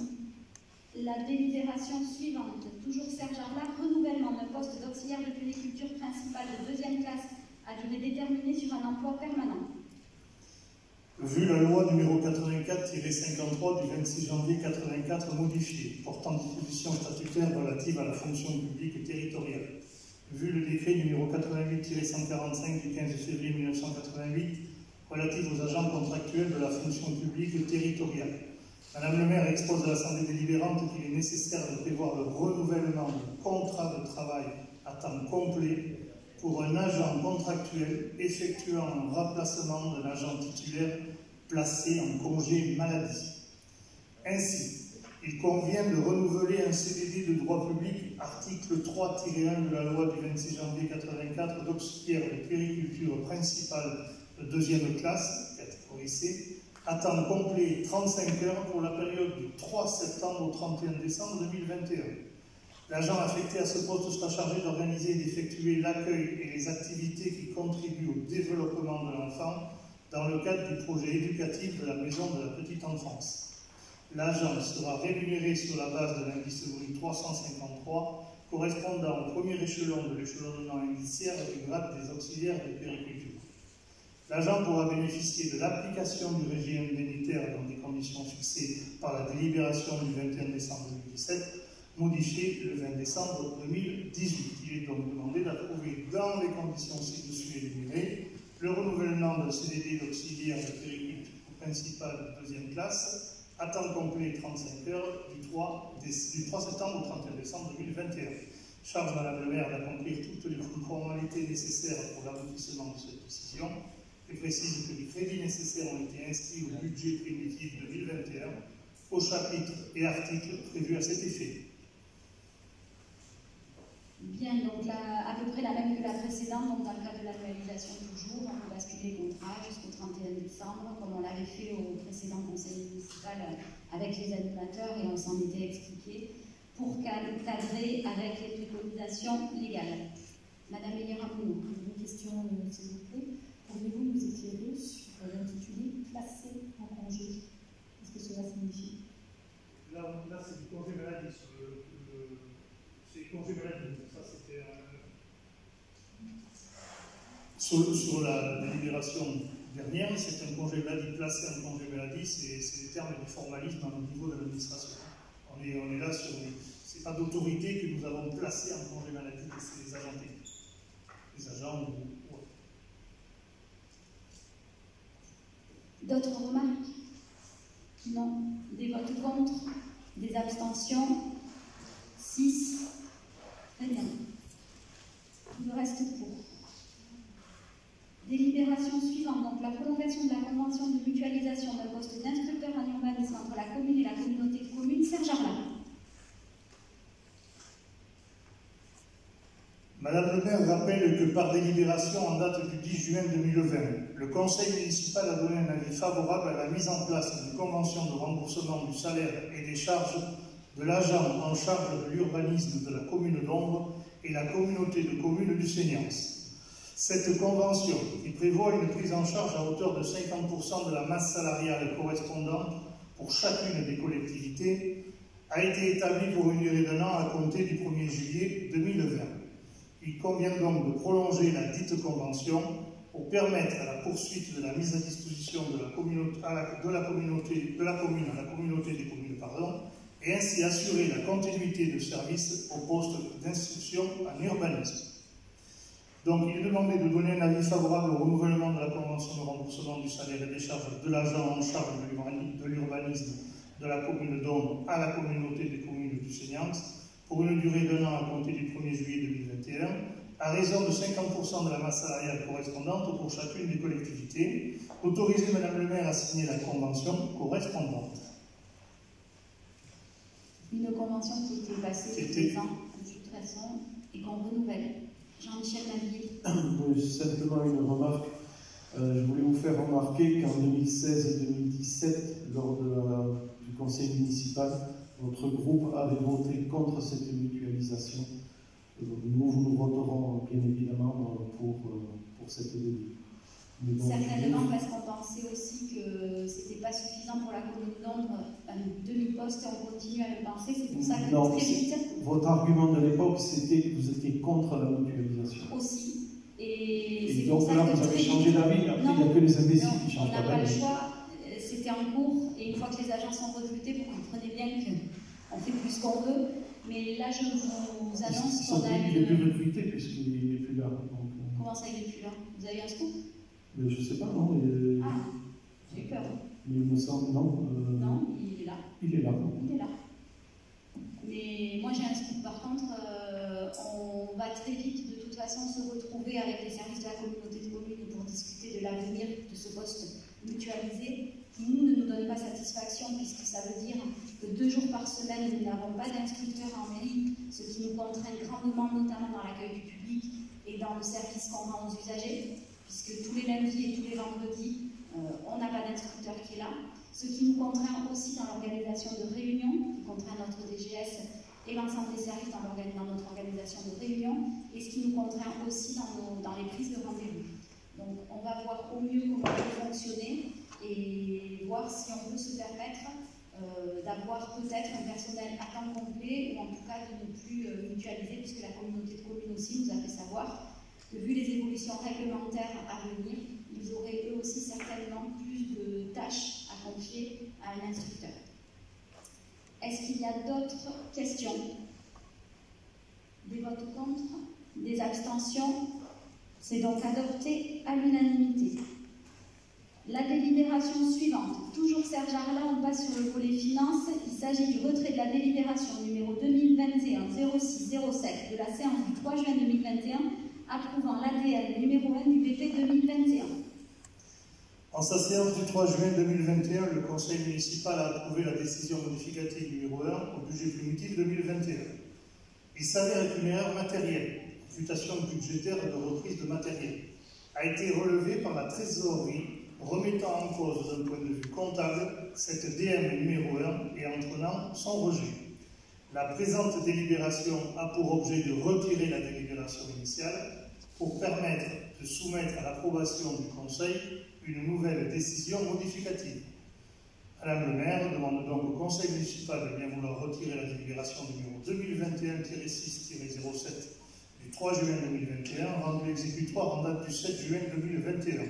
La délibération suivante, toujours Serge Arlard, renouvellement d'un poste d'auxiliaire de puériculture principale de 2e classe à durée déterminée sur un emploi permanent. Vu la loi numéro 84-53 du 26 janvier 84 modifiée, portant dispositions statutaires relatives à la fonction publique territoriale. Vu le décret numéro 88-145 du 15 février 1988 relatif aux agents contractuels de la fonction publique territoriale. Madame le maire expose à l'Assemblée délibérante qu'il est nécessaire de prévoir le renouvellement du contrat de travail à temps complet pour un agent contractuel effectuant un remplacement d'un agent titulaire placé en congé maladie. Ainsi, il convient de renouveler un CDD de droit public, article 3-1 de la loi du 26 janvier 84 d'auxiliaire de puériculture principale de 2e classe, catégorie C, à temps complet 35 heures pour la période du 3 septembre au 31 décembre 2021. L'agent affecté à ce poste sera chargé d'organiser et d'effectuer l'accueil et les activités qui contribuent au développement de l'enfant dans le cadre du projet éducatif de la maison de la petite enfance. L'agent sera rémunéré sur la base de l'indice brut 353 correspondant au premier échelon de l'échelonnement indiciaire du grade des auxiliaires de puériculture. L'agent pourra bénéficier de l'application du régime indemnitaire dans des conditions fixées par la délibération du 21 décembre 2017, modifiée le 20 décembre 2018. Il est donc demandé d'approuver dans les conditions ci-dessus énumérées le renouvellement d'un CDD d'auxiliaire de puériculture principale de 2e classe à temps complet 35 heures du 3 septembre au 31 décembre 2021. Charge Madame le maire d'accomplir toutes les formalités nécessaires pour l'aboutissement de cette décision et précise que les crédits nécessaires ont été inscrits au budget primitif 2021 au chapitre et articles prévus à cet effet. Bien, donc là, à peu près la même que la précédente, donc dans le cadre de l'annualisation toujours, on peut basculer les contrats jusqu'au 31 décembre, comme on l'avait fait au précédent conseil municipal avec les animateurs et on s'en était expliqué, pour cadrer avec les préconisations légales. Madame Meyer-Ramounou. Une question, s'il vous plaît. Pourriez-vous nous éclairer sur l'intitulé « Placé en congé » Qu'est-ce que cela signifie? Là c'est du congé maladie. C'est congé maladie. Ça, c'était sur la délibération dernière, c'est un congé maladie placé en congé maladie. C'est les termes du formalisme au niveau de l'administration. On est là sur c'est pas d'autorité que nous avons placé en congé maladie, c'est les agents techniques. Les agents ou D'autres remarques? Non. Des votes contre? Des abstentions? 6. Très bien. Il reste pour. Délibération suivante, donc la prolongation de la convention de mutualisation d'un poste d'instructeur en urbanisme entre la commune et la communauté de communes. Serge Arlin. Madame le maire rappelle que par délibération en date du 10 juin 2020, le conseil municipal a donné un avis favorable à la mise en place d'une convention de remboursement du salaire et des charges de l'agent en charge de l'urbanisme de la commune d'Ombre et la communauté de communes du Seignance. Cette convention, qui prévoit une prise en charge à hauteur de 50% de la masse salariale correspondante pour chacune des collectivités, a été établie pour une durée d'1 an à compter du 1er juillet 2020. Il convient donc de prolonger la dite convention pour permettre à la poursuite de la mise à disposition de la commune à la communauté des communes, et ainsi assurer la continuité de service au poste d'instruction en urbanisme. Donc, il est demandé de donner un avis favorable au renouvellement de la convention de remboursement du salaire et des charges de l'agent en charge de l'urbanisme de la commune d'Ombre à la communauté des communes du Seignance pour une durée d'1 an à compter du 1er juillet 2021, à raison de 50% de la masse salariale correspondante pour chacune des collectivités. Autoriser Madame le maire à signer la convention correspondante. Une convention qui a été passée de 2 ans, de toute façon, et qu'on renouvelle. Jean-Michel Navier. Simplement une remarque. Je voulais vous faire remarquer qu'en 2016 et 2017, lors du conseil municipal, notre groupe avait voté contre cette mutualisation. Nous voterons bien évidemment pour cette délai. Certainement parce qu'on pensait aussi que ce n'était pas suffisant pour la commune d'Ombre, un demi-poste, et on continue à le penser, c'est pour ça que très vite... Votre argument de l'époque, c'était que vous étiez contre la mutualisation. Aussi. Et donc là, vous avez changé d'avis, après il n'y a que les imbéciles qui changent d'avis. On n'a pas le choix, c'était en cours, et une fois que les agents sont recrutés, vous comprenez bien qu'on fait plus qu'on veut, mais là je vous annonce qu'on a eu... Il n'est plus recruté puisqu'il n'est plus là. Donc, comment ça, il n'est plus là? Vous avez un scoop? Je ne sais pas, non. Ah, j'ai peur. Il me semble, non. Non, il est là. Il est là. Il est là. Mais moi j'ai un scoop, par contre, on va très vite de toute façon se retrouver avec les services de la communauté de communes pour discuter de l'avenir de ce poste mutualisé qui nous ne nous donne pas satisfaction puisque ça veut dire que 2 jours par semaine nous n'avons pas d'instructeurs en mairie, ce qui nous contraint grandement notamment dans l'accueil du public et dans le service qu'on rend aux usagers, puisque tous les lundis et tous les vendredis on n'a pas d'instructeur qui est là. Ce qui nous contraint aussi dans l'organisation de réunions, qui contraint notre DGS et l'ensemble des services dans notre organisation de réunions, et ce qui nous contraint aussi dans les prises de rendez-vous. Donc on va voir au mieux comment on peut fonctionner et voir si on peut se permettre d'avoir peut-être un personnel à temps complet ou en tout cas de ne plus mutualiser, puisque la communauté de communes aussi nous a fait savoir que vu les évolutions réglementaires à venir, ils auraient eux aussi certainement plus de tâches à confier à un instructeur. Est-ce qu'il y a d'autres questions? Des votes contre? Des abstentions? C'est donc adopté à l'unanimité. La délibération suivante, toujours Serge Arlin, on passe sur le volet finance. Il s'agit du retrait de la délibération numéro 2021-06-07 de la séance du 3 juin 2021 approuvant l'ADN numéro 1 du BP 2021. En sa séance du 3 juin 2021, le conseil municipal a approuvé la décision modificative numéro 1 au budget primitif 2021. Il s'avère être une erreur matérielle, computation budgétaire de reprise de matériel, a été relevée par la trésorerie, remettant en cause d'un point de vue comptable cette DM numéro 1 et entraînant son rejet. La présente délibération a pour objet de retirer la délibération initiale pour permettre de soumettre à l'approbation du Conseil une nouvelle décision modificative. Madame le maire demande donc au Conseil municipal de bien vouloir retirer la délibération numéro 2021-6-07 du 3 juin 2021, rendue exécutoire en date du 7 juin 2021.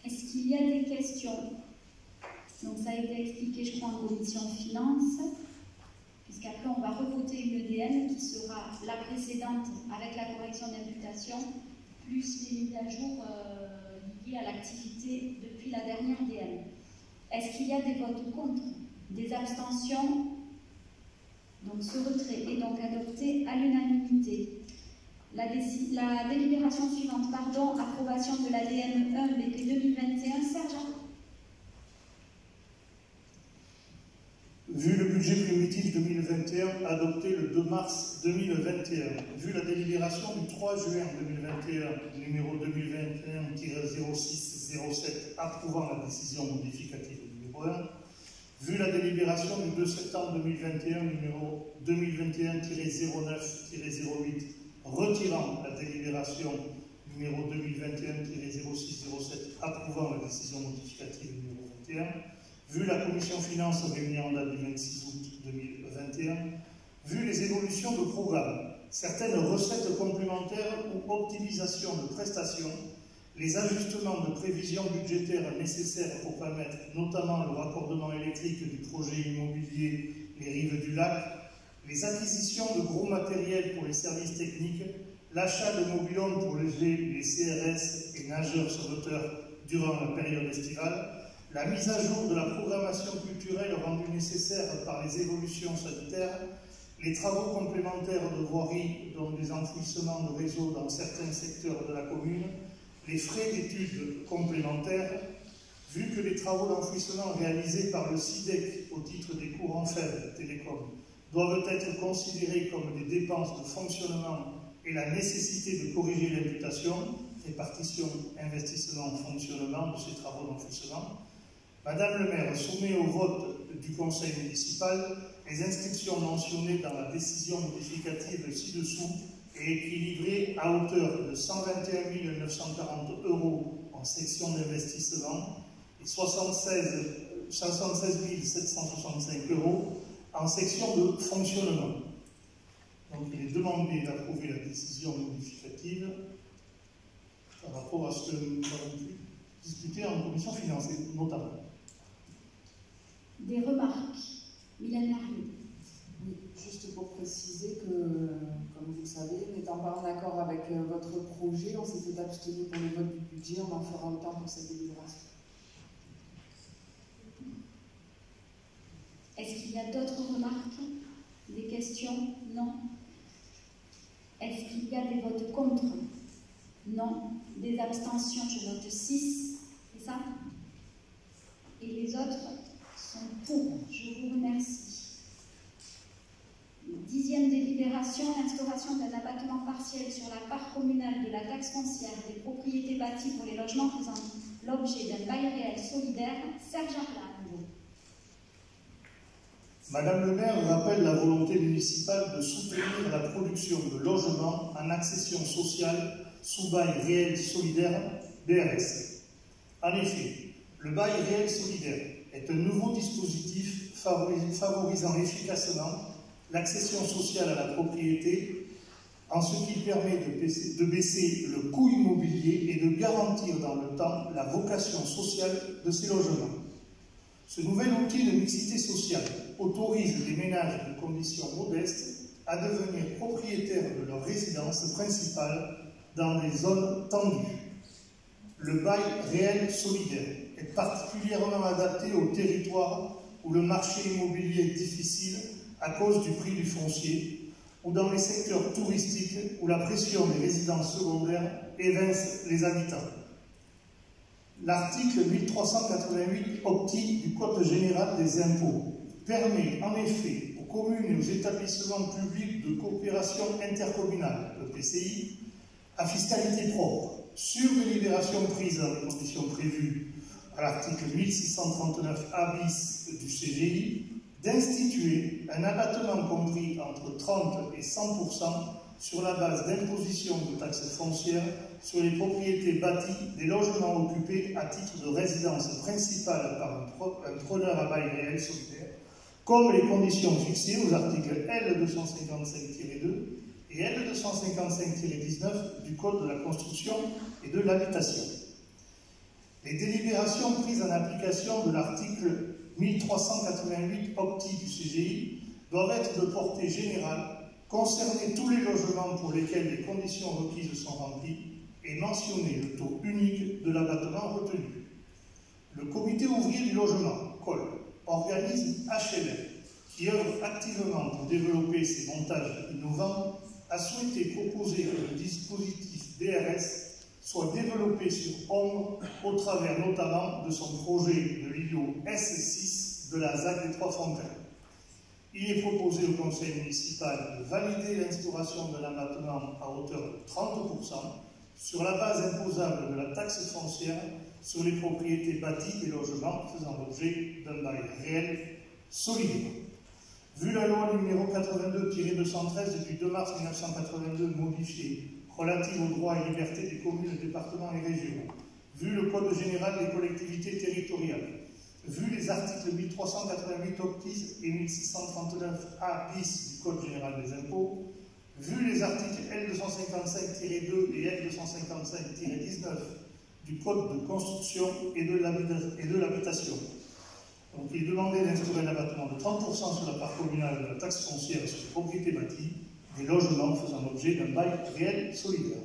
Est-ce qu'il y a des questions? Donc ça a été expliqué, je crois, en commission finance, puisqu'après on va revoter une EDN qui sera la précédente avec la correction d'imputation, plus les mises à jour liées à l'activité depuis la dernière DM. Est-ce qu'il y a des votes contre? Des abstentions? Donc ce retrait est donc adopté à l'unanimité. La délibération suivante, approbation de la DM1 BP 2021, Serge. Vu le budget primitif 2021 adopté le 2 mars 2021, vu la délibération du 3 juin 2021, numéro 2021-0607, approuvant la décision modificative numéro 1, vu la délibération du 2 septembre 2021, numéro 2021-09-08, retirant la délibération numéro 2021-0607, approuvant la décision modificative numéro 21, vu la commission finances réunie en date du 26 août 2021, vu les évolutions de programme, certaines recettes complémentaires ou optimisation de prestations, les ajustements de prévisions budgétaires nécessaires pour permettre notamment le raccordement électrique du projet immobilier Les Rives du Lac, les acquisitions de gros matériels pour les services techniques, l'achat de mobil-homes pour les CRS et nageurs sauveteurs durant la période estivale, la mise à jour de la programmation culturelle rendue nécessaire par les évolutions sanitaires, les travaux complémentaires de voirie, dont des enfouissements de réseaux dans certains secteurs de la commune, les frais d'études complémentaires, vu que les travaux d'enfouissement réalisés par le SIDEC au titre des courants faibles télécom doivent être considérés comme des dépenses de fonctionnement et la nécessité de corriger l'imputation, répartition, investissement, fonctionnement de ces travaux d'enfouissement, Madame le maire soumet au vote du conseil municipal les inscriptions mentionnées dans la décision modificative ci-dessous et équilibrées à hauteur de 121 940 € en section d'investissement et 176 765 € en section de fonctionnement. Donc il est demandé d'approuver la décision modificative par rapport à ce que nous avons pu discuter en commission financière, notamment. Des remarques, Mylène Marion. Oui, juste pour préciser que, comme vous le savez, n'étant pas en accord avec votre projet, on s'était abstenu pour le vote du budget, on en fera autant pour cette délibération. Est-ce qu'il y a d'autres remarques? Des questions? Non. Est-ce qu'il y a des votes contre? Non. Des abstentions? Je note 6, c'est ça? Et les autres sont pour. Je vous remercie. 10e délibération, l'instauration d'un abattement partiel sur la part communale de la taxe foncière des propriétés bâties pour les logements faisant l'objet d'un bail réel solidaire. Serge Arlin. Madame le maire rappelle la volonté municipale de soutenir la production de logements en accession sociale sous bail réel solidaire, BRS. En effet, le bail réel solidaire est un nouveau dispositif favorisant efficacement l'accession sociale à la propriété en ce qui permet de baisser le coût immobilier et de garantir dans le temps la vocation sociale de ces logements. Ce nouvel outil de mixité sociale autorise les ménages de conditions modestes à devenir propriétaires de leur résidence principale dans des zones tendues. Le bail réel solidaire est particulièrement adapté aux territoires où le marché immobilier est difficile à cause du prix du foncier ou dans les secteurs touristiques où la pression des résidences secondaires évince les habitants. L'article 1388 optique du Code général des impôts permet en effet aux communes et aux établissements publics de coopération intercommunale, le PCI, à fiscalité propre, sur délibération prise dans les conditions prévues à l'article 1639 A bis du CGI, d'instituer un abattement compris entre 30 et 100% sur la base d'imposition de taxes foncières sur les propriétés bâties des logements occupés à titre de résidence principale par un preneur à bail réel solidaire, comme les conditions fixées aux articles L255-2 et L255-19 du Code de la construction et de l'habitation. Les délibérations prises en application de l'article 1388 octi du CGI doivent être de portée générale, concerner tous les logements pour lesquels les conditions requises sont remplies et mentionner le taux unique de l'abattement retenu. Le comité ouvrier du logement, COL, organisme HLM, qui œuvre activement pour développer ces montages innovants, a souhaité proposer que le dispositif DRS soit développé sur Ombre au travers notamment de son projet de l'îlot S6 de la ZAC des Trois-Fontaines. Il est proposé au conseil municipal de valider l'instauration d'un abattement à hauteur de 30% sur la base imposable de la taxe foncière sur les propriétés bâties et logements faisant l'objet d'un bail réel solidaire. Vu la loi numéro 82-213 du 2 mars 1982 modifiée relative aux droits et libertés des communes, départements et régions, vu le Code général des collectivités territoriales, vu les articles 1388 octis et 1639 A bis du Code général des impôts, vu les articles L255-2 et L255-19 du Code de construction et de l'habitation. Donc il est demandé d'instaurer un abattement de 30% sur la part communale de la taxe foncière sur les propriétés bâties des logements faisant l'objet d'un bail réel solidaire.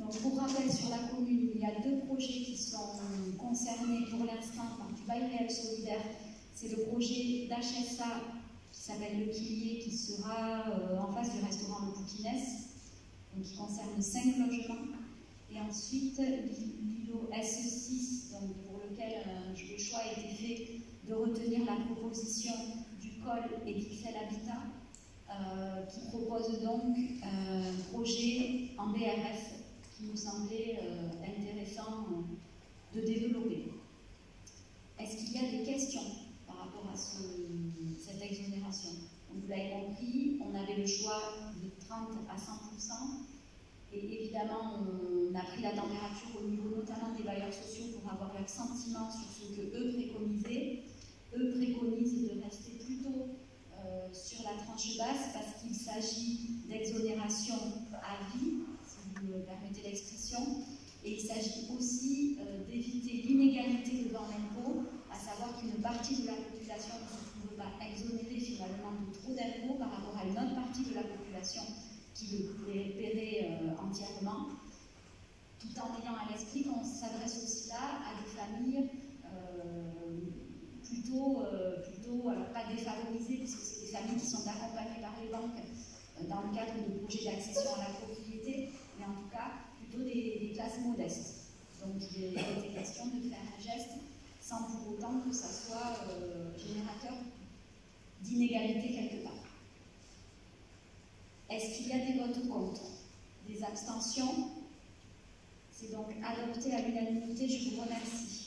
Donc, pour rappel, sur la commune, il y a 2 projets qui sont concernés pour l'instant par du bail réel solidaire. C'est le projet d'HSA qui s'appelle Le Quillier, qui sera en face du restaurant Le Pouquinès, donc qui concerne 5 logements. Et ensuite, l'îlot S6, donc pour lequel le choix a été fait de retenir la proposition du COL et d'Ixelles Habitat, qui propose donc un projet en BRF qui nous semblait intéressant de développer. Est-ce qu'il y a des questions par rapport à cette exonération? Donc, vous l'avez compris, on avait le choix de 30 à 100%. Et évidemment, on a pris la température au niveau notamment des bailleurs sociaux pour avoir leur sentiment sur ce que eux préconisaient. Eux préconisent de rester plutôt sur la tranche basse parce qu'il s'agit d'exonération à vie, si vous me permettez l'expression, et il s'agit aussi d'éviter l'inégalité devant l'impôt, à savoir qu'une partie de la population ne se trouve pas exonérée finalement de trop d'impôts par rapport à une autre partie de la population qui le paierait entièrement, tout en ayant à l'esprit qu'on s'adresse aussi là à des familles plutôt alors pas défavorisées, puisque c'est des familles qui sont accompagnées par les banques dans le cadre de projets d'accession à la propriété, mais en tout cas plutôt des classes modestes. Donc il était question de faire un geste sans pour autant que ça soit générateur d'inégalité quelque part. Est-ce qu'il y a des votes contre? Des abstentions? C'est donc adopté à l'unanimité, je vous remercie.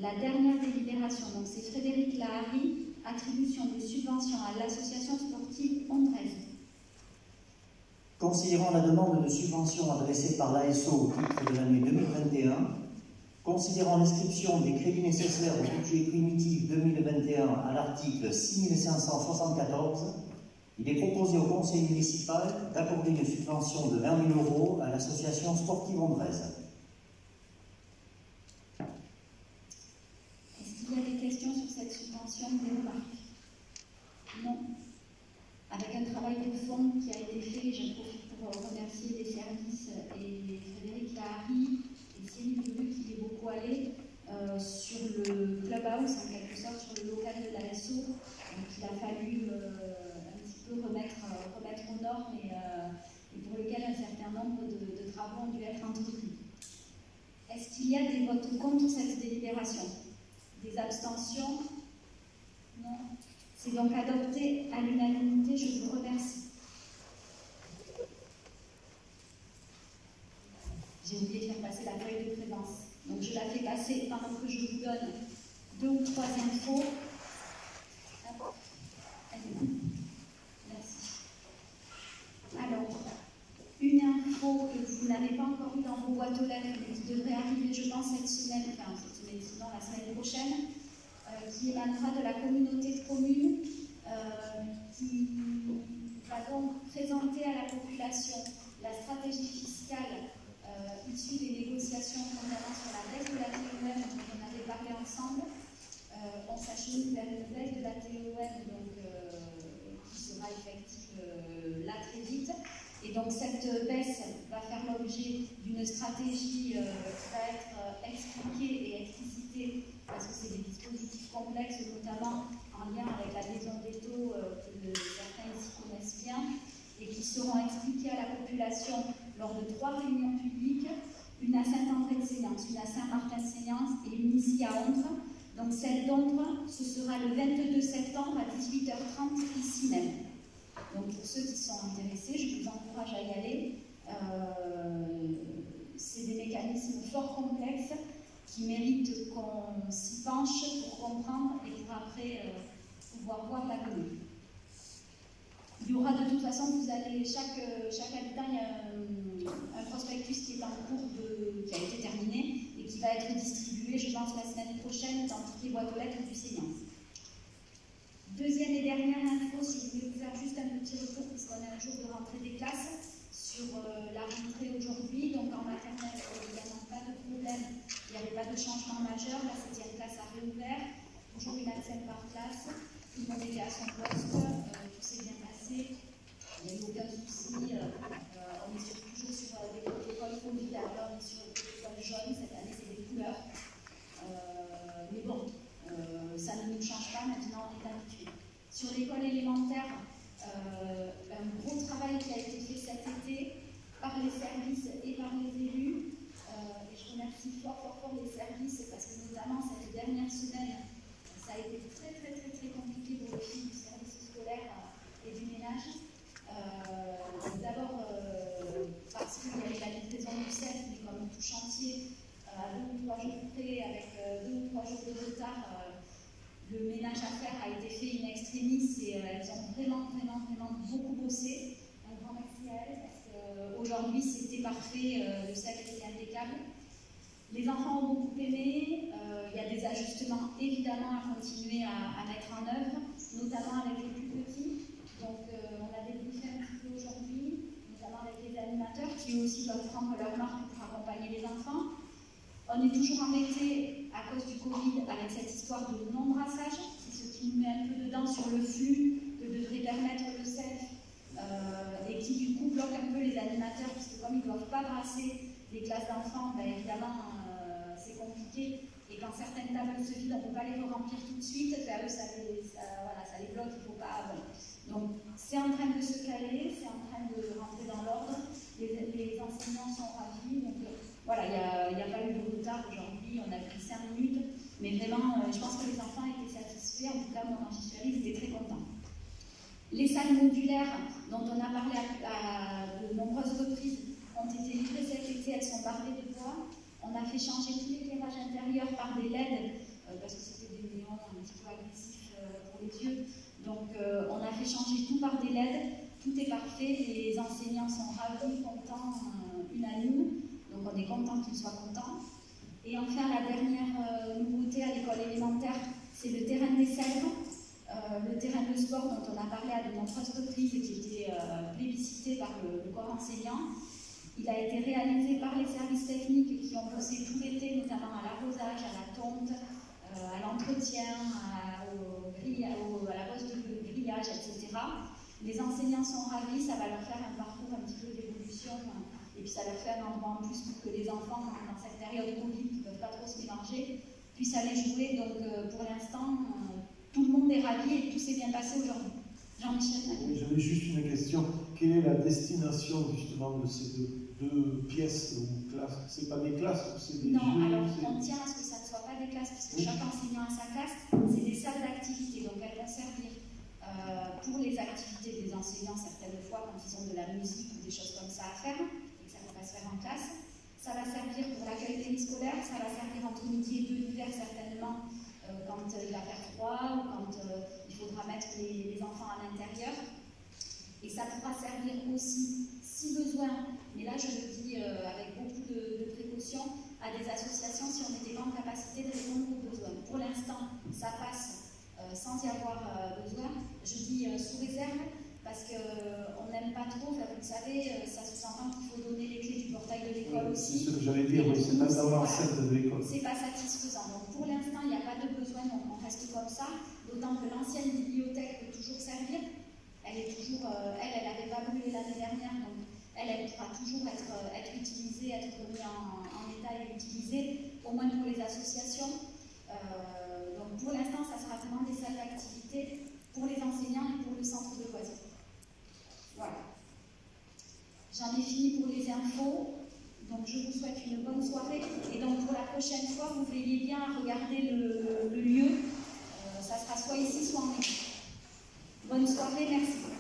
La dernière délibération, donc c'est Frédéric Lahari, attribution de subvention à l'association sportive Ondrez. Considérant la demande de subvention adressée par l'ASO au titre de l'année 2021, considérant l'inscription des crédits nécessaires au budget primitif 2021 à l'article 6574, il est proposé au conseil municipal d'accorder une subvention de 20 000 € à l'association sportive Ondrez. Est-ce qu'il y a des questions sur cette subvention, des remarques? Non. Avec un travail de fond qui a été fait, je profite pour remercier les services et Frédéric Lahari et Céline Lebu qui est beaucoup allé sur le clubhouse, en quelque sorte, sur le local de l'ASO. Donc il a fallu remettre aux normes et pour lequel un certain nombre de travaux ont dû être entrepris. Est-ce qu'il y a des votes contre cette délibération? Des abstentions? Non. C'est donc adopté à l'unanimité, je vous remercie. J'ai oublié de faire passer la feuille de présence. Donc je la fais passer pendant que je vous donne 2 ou 3 infos. Alors, une info que vous n'avez pas encore eu dans vos boîtes aux lettres, mais qui devrait arriver, je pense, cette semaine, sinon la semaine prochaine, qui émanera de la communauté de communes, qui va donc présenter à la population la stratégie fiscale issue des négociations notamment sur la baisse de la TEOM dont on avait parlé ensemble. On s'achemine vers une baisse de la TEOM donc, qui sera effective là très vite. Et donc cette cette baisse va faire l'objet d'une stratégie qui va être expliquée et explicitée, parce que c'est des dispositifs complexes, notamment en lien avec l'adhésion des taux que certains ici connaissent bien, et qui seront expliqués à la population lors de 3 réunions publiques, une à Saint-André-de-Sénance, une à Saint-Martin-de-Sénance et une ici à Ondres. Donc celle d'Ondres, ce sera le 22 septembre à 18h30 ici même. Donc pour ceux qui sont intéressés, je vous encourage à y aller. C'est des mécanismes fort complexes qui méritent qu'on s'y penche pour comprendre et pour après pouvoir voir la commune. Il y aura de toute façon, vous allez, chaque habitant, il y a un prospectus qui est en cours, qui a été terminé et qui va être distribué, je pense, la semaine prochaine dans toutes les boîtes aux lettres du Sénance. Deuxième et dernière info, si vous voulez vous faire juste un petit retour, puisqu'on a un jour de rentrée des classes, sur la rentrée aujourd'hui. Donc en maternelle, évidemment, pas de problème, il n'y avait pas de changement majeur. La 7e classe a réouvert, toujours une ATSEM par classe, tout le monde était à son poste, tout s'est bien passé, il n'y a eu aucun souci. On est toujours sur des protocoles Covid, alors on est sur des protocoles jaunes, cette année c'est des couleurs. Mais bon, ça ne nous change pas, maintenant on est habitué. Sur l'école élémentaire, un gros travail qui a été fait cet été par les services et par les élus. Et je remercie fort les services parce que notamment cette dernière semaine, ça a été très compliqué pour les filles du service scolaire et du ménage. D'abord parce qu'il y avait la livraison du CEF, mais comme tout chantier, à 2 ou 3 jours près, avec 2 ou 3 jours de retard, le ménage à faire a été fait in extremis et elles ont vraiment beaucoup bossé. Un grand merci à elles parce qu'aujourd'hui c'était parfait, le CEF était impeccable. Les enfants ont beaucoup aimé, il y a des ajustements évidemment à continuer à mettre en œuvre, notamment avec les plus petits. Donc on a débriefé un petit peu aujourd'hui, notamment avec les animateurs qui eux aussi doivent prendre leur marque pour accompagner les enfants. On est toujours embêté à cause du Covid avec cette histoire de non-brassage, c'est ce qui nous met un peu dedans sur le flux que devrait permettre le CEF et qui du coup bloque un peu les animateurs, puisque comme ils ne doivent pas brasser les classes d'enfants, ben, évidemment c'est compliqué. Et quand certaines tables se vident, on ne peut pas les remplir tout de suite, ben, eux ça les bloque, il ne faut pas. Bon. Donc c'est en train de se caler, c'est en train de rentrer dans l'ordre, les enseignants sont ravis. Donc, voilà, il n'y a pas eu de retard aujourd'hui, on a pris 5 minutes, mais vraiment, je pense que les enfants étaient satisfaits, en tout cas, moi, quand j'y suis allée, ils étaient très contents. Les salles modulaires, dont on a parlé à de nombreuses reprises, ont été livrées cet été, elles sont bardées de bois. On a fait changer tout l'éclairage intérieur par des LED, parce que c'était des néons un petit peu agressifs pour les yeux. Donc, on a fait changer tout par des LED, tout est parfait, les enseignants sont ravis, contents, unanimes. Donc on est content qu'ils soient contents. Et enfin, la dernière nouveauté à l'école élémentaire, c'est le terrain des Sèvres, le terrain de sport dont on a parlé à de nombreuses reprises et qui était plébiscité par le corps enseignant. Il a été réalisé par les services techniques qui ont bossé tout l'été, notamment à l'arrosage, à la tonte, à l'entretien, à la pose de grillage, etc. Les enseignants sont ravis, ça va leur faire un parcours un petit peu d'évolution. Et puis ça leur fait un endroit en plus pour que les enfants, dans cette période Covid, qui ne peuvent pas trop se mélanger, puissent aller jouer. Donc pour l'instant, tout le monde est ravi et tout s'est bien passé aujourd'hui. Jean-Michel. J'avais juste une question. Quelle est la destination justement de ces deux pièces ou classes? C'est pas des classes ou c'est des Non, jeux, alors on tient à ce que ça ne soit pas des classes, puisque chaque enseignant a sa classe. C'est des salles d'activité, donc elles vont servir pour les activités des enseignants certaines fois quand ils ont de la musique ou des choses comme ça à faire. Ça va se faire en classe, ça va servir pour l'accueil périscolaire, ça va servir entre midi et 2 l'hiver certainement quand il va faire froid ou quand il faudra mettre les enfants à l'intérieur. Et ça pourra servir aussi, si besoin, mais là je le dis avec beaucoup de précautions, à des associations si on n'était pas en capacité de répondre aux besoins. Pour l'instant, ça passe sans y avoir besoin. Je dis sous réserve, parce qu'on n'aime pas trop, vous le savez, ça sous-entend qu'il faut donner les clés du portail de l'école aussi. C'est ce que j'allais dire, mais c'est pas dans l'enceinte de l'école. C'est pas satisfaisant. Donc pour l'instant, il n'y a pas de besoin, donc on reste comme ça. D'autant que l'ancienne bibliothèque peut toujours servir. Elle est toujours, elle n'avait pas brûlé l'année dernière, donc elle pourra toujours être utilisé, être mis en état et utilisé, au moins pour les associations. Donc pour l'instant, ça sera vraiment des salles d'activité pour les enseignants et pour le centre de loisirs. Voilà. J'en ai fini pour les infos. Donc je vous souhaite une bonne soirée. Et donc pour la prochaine fois, vous veillez bien à regarder le lieu. Ça sera soit ici, soit en équipe. Bonne soirée, merci.